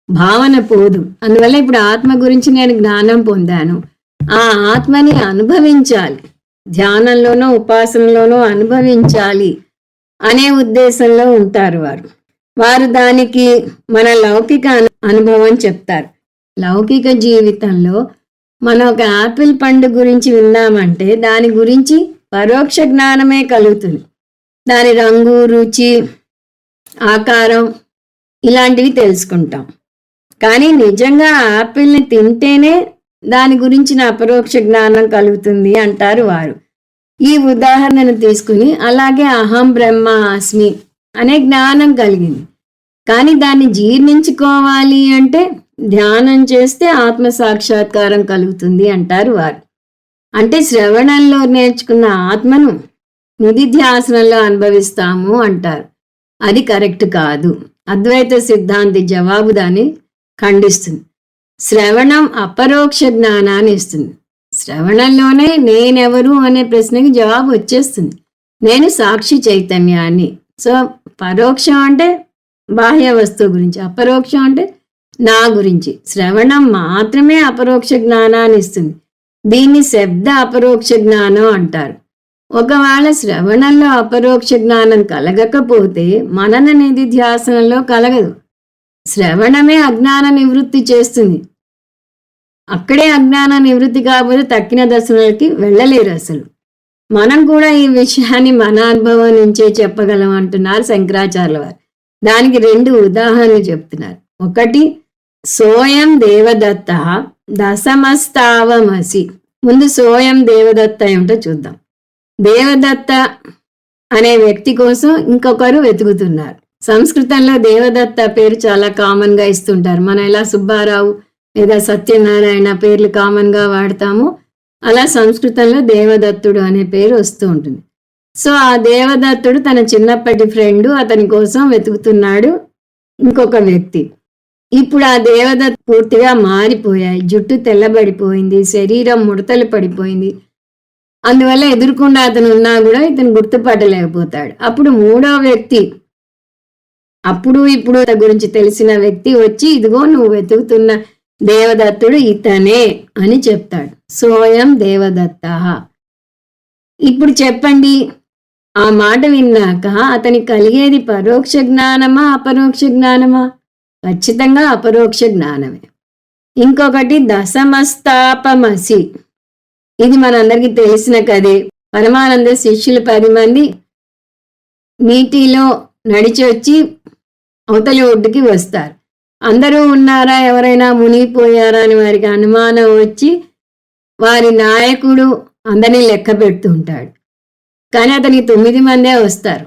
భావన పోదు. అందువల్ల ఇప్పుడు ఆత్మ గురించి నేను జ్ఞానం పొందాను, ఆ ఆత్మని అనుభవించాలి, ధ్యానంలోనో ఉపాసనలోనో అనుభవించాలి అనే ఉద్దేశంలో ఉంటారు వారు దానికి మన లౌకిక అనుభవం చెప్తారు. లౌకిక జీవితంలో మనం ఒక యాపిల్ పండు గురించి విన్నామంటే దాని గురించి పరోక్ష జ్ఞానమే కలుగుతుంది. దాని రంగు, రుచి, ఆకారం ఇలాంటివి తెలుసుకుంటాం. కానీ నిజంగా యాపిల్ని తింటేనే దాని గురించిన అపరోక్ష జ్ఞానం కలుగుతుంది అంటారు వారు. ఈ ఉదాహరణను తీసుకుని అలాగే అహం బ్రహ్మ అస్మి అనే జ్ఞానం కలిగింది. కానీ దాన్ని జీర్ణించుకోవాలి అంటే ధ్యానం చేస్తే ఆత్మ సాక్షాత్కారం కలుగుతుంది అంటారు వారు. అంటే శ్రవణంలో నేర్చుకున్న ఆత్మను నిధిధ్యాసనంలో అనుభవిస్తాము అంటారు. అది కరెక్ట్ కాదు. అద్వైత సిద్ధాంతి జవాబు దాన్ని ఖండిస్తుంది. శ్రవణం అపరోక్ష జ్ఞానాన్ని ఇస్తుంది. శ్రవణంలోనే నేనెవరు అనే ప్రశ్నకి జవాబు వచ్చేస్తుంది. నేను సాక్షి చైతన్యాన్ని. సో పరోక్షం అంటే బాహ్య వస్తువు గురించి, అపరోక్షం అంటే నా గురించి. శ్రవణం మాత్రమే అపరోక్ష జ్ఞానాన్ని ఇస్తుంది. దీన్ని శబ్ద అపరోక్ష జ్ఞానం అంటారు. ఒకవేళ శ్రవణంలో అపరోక్ష జ్ఞానం కలగకపోతే మనన నిధిధ్యాసనంలో కలగదు. శ్రవణమే అజ్ఞాన నివృత్తి చేస్తుంది. అక్కడే అజ్ఞాన నివృత్తి కాకపోతే తక్కిన దర్శనాలకి వెళ్ళలేరు అసలు. మనం కూడా ఈ విషయాన్ని మన అనుభవం నుంచే చెప్పగలం అంటున్నారు శంకరాచార్యుల వారు. దానికి 2 ఉదాహరణలు చెప్తున్నారు. ఒకటి, సోయం దేవదత్త దశమస్తావమసి. ముందు సోయం దేవదత్త ఏమిటో చూద్దాం. దేవదత్త అనే వ్యక్తి కోసం ఇంకొకరు వెతుకుతున్నారు. సంస్కృతంలో దేవదత్త పేరు చాలా కామన్ గా ఇస్తుంటారు. మనం ఎలా సుబ్బారావు లేదా సత్యనారాయణ పేర్లు కామన్ గా వాడతాము, అలా సంస్కృతంలో దేవదత్తుడు అనే పేరు వస్తూ ఉంటుంది. సో ఆ దేవదత్తుడు తన చిన్నప్పటి ఫ్రెండ్ అతని కోసం వెతుకుతున్నాడు ఇంకొక వ్యక్తి. ఇప్పుడు ఆ దేవదత్త పూర్తిగా మారిపోయాయి. జుట్టు తెల్లబడిపోయింది, శరీరం ముడతలు పడిపోయింది. అందువల్ల ఎదురుకుండా అతను ఉన్నా కూడా ఇతను గుర్తుపట్టలేకపోతాడు. అప్పుడు 3వ వ్యక్తి, అప్పుడు ఇప్పుడు గురించి తెలిసిన వ్యక్తి వచ్చి, ఇదిగో నువ్వు వెతుకుతున్న దేవదత్తుడు ఇతనే అని చెప్తాడు. సోయం దేవదత్త. ఇప్పుడు చెప్పండి, ఆ మాట విన్నాక అతనికి కలిగేది పరోక్ష జ్ఞానమా అపరోక్ష జ్ఞానమా? ఖచ్చితంగా అపరోక్ష జ్ఞానమే. ఇంకొకటి దశమస్తాపమసి. ఇది మనందరికీ తెలిసిన కదే. పరమానంద శిష్యులు 10 మంది నీటిలో నడిచి వచ్చి అవతలి ఒడ్డుకి వస్తారు. అందరూ ఉన్నారా, ఎవరైనా మునిగిపోయారా అని వారికి అనుమానం వచ్చి వారి నాయకుడు అందరినీ లెక్క పెడుతూ ఉంటాడు. కానీ అతనికి 9 మందే వస్తారు.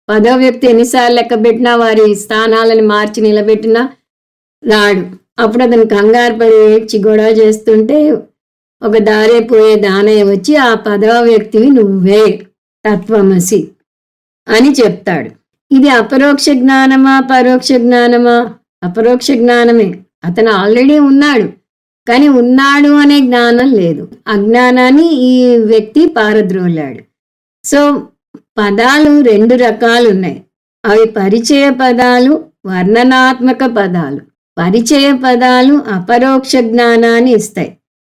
10వ వ్యక్తి ఎన్నిసార్లు లెక్క పెట్టినా, వారి స్థానాలను మార్చి నిలబెట్టినా రాడు. అప్పుడు అతను కంగారు పడి ఏడ్చి గొడవ చేస్తుంటే ఒక దారైపోయే దానయ్య వచ్చి, ఆ 10వ వ్యక్తివి నువ్వే తత్వమసి అని చెప్తాడు. ఇది అపరోక్ష జ్ఞానమా పరోక్ష జ్ఞానమా? అపరోక్ష జ్ఞానమే. అతను ఆల్రెడీ ఉన్నాడు, కానీ ఉన్నాడు అనే జ్ఞానం లేదు. అజ్ఞానాన్ని ఈ వ్యక్తి పారద్రోలాడు. సో పదాలు 2 రకాలు ఉన్నాయి. అవి పరిచయ పదాలు, వర్ణనాత్మక పదాలు. పరిచయ పదాలు అపరోక్ష జ్ఞానాన్ని ఇస్తాయి.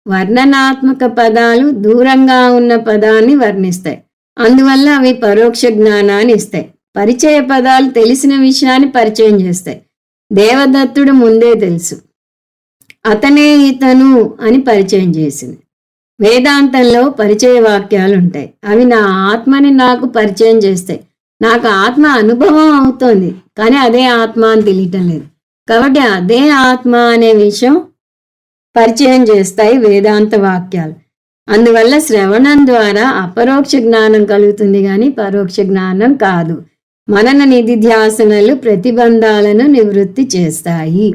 వర్ణనాత్మక పదాలు దూరంగా ఉన్న పదాన్ని వర్ణిస్తాయి. అందువల్ల అవి పరోక్ష జ్ఞానాన్ని ఇస్తాయి. పరిచయ పదాలు తెలిసిన విషయాన్ని పరిచయం చేస్తాయి. దేవదత్తుడు ముందే తెలుసు, అతనే ఇతను అని పరిచయం చేసింది. వేదాంతంలో పరిచయ వాక్యాలు ఉంటాయి. అవి నా ఆత్మని నాకు పరిచయం చేస్తాయి. నాకు ఆత్మ అనుభవం అవుతోంది, కానీ అదే ఆత్మ అని తెలియటం లేదు. కాబట్టి అదే ఆత్మ అనే విషయం పరిచయం చేస్తాయి వేదాంత వాక్యాలు. అందువల్ల శ్రవణం ద్వారా అపరోక్ష జ్ఞానం కలుగుతుంది, కానీ పరోక్ష జ్ఞానం కాదు. మనన నిధిధ్యాసనలు ప్రతిబంధాలను నివృత్తి చేస్తాయి.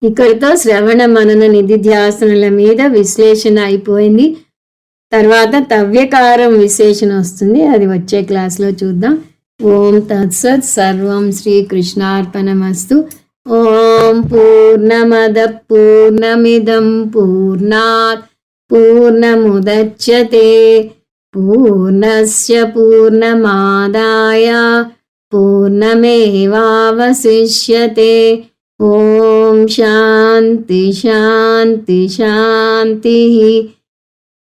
ఇక్కడితో శ్రవణ మనన నిధిధ్యాసనల మీద విశ్లేషణ అయిపోయింది. తర్వాత తవ్యకారం విశ్లేషణ వస్తుంది, అది వచ్చే క్లాస్లో చూద్దాం. ఓం తత్సత్. సర్వం శ్రీకృష్ణార్పణమస్తు. ఓం పూర్ణమద పూర్ణమిదం పూర్ణాత్ పూర్ణముదచ్యతే పూర్ణస్య పూర్ణమాదాయ పూర్ణమేవావశిష్యతే. ఓం శాంతి శాంతి శాంతి.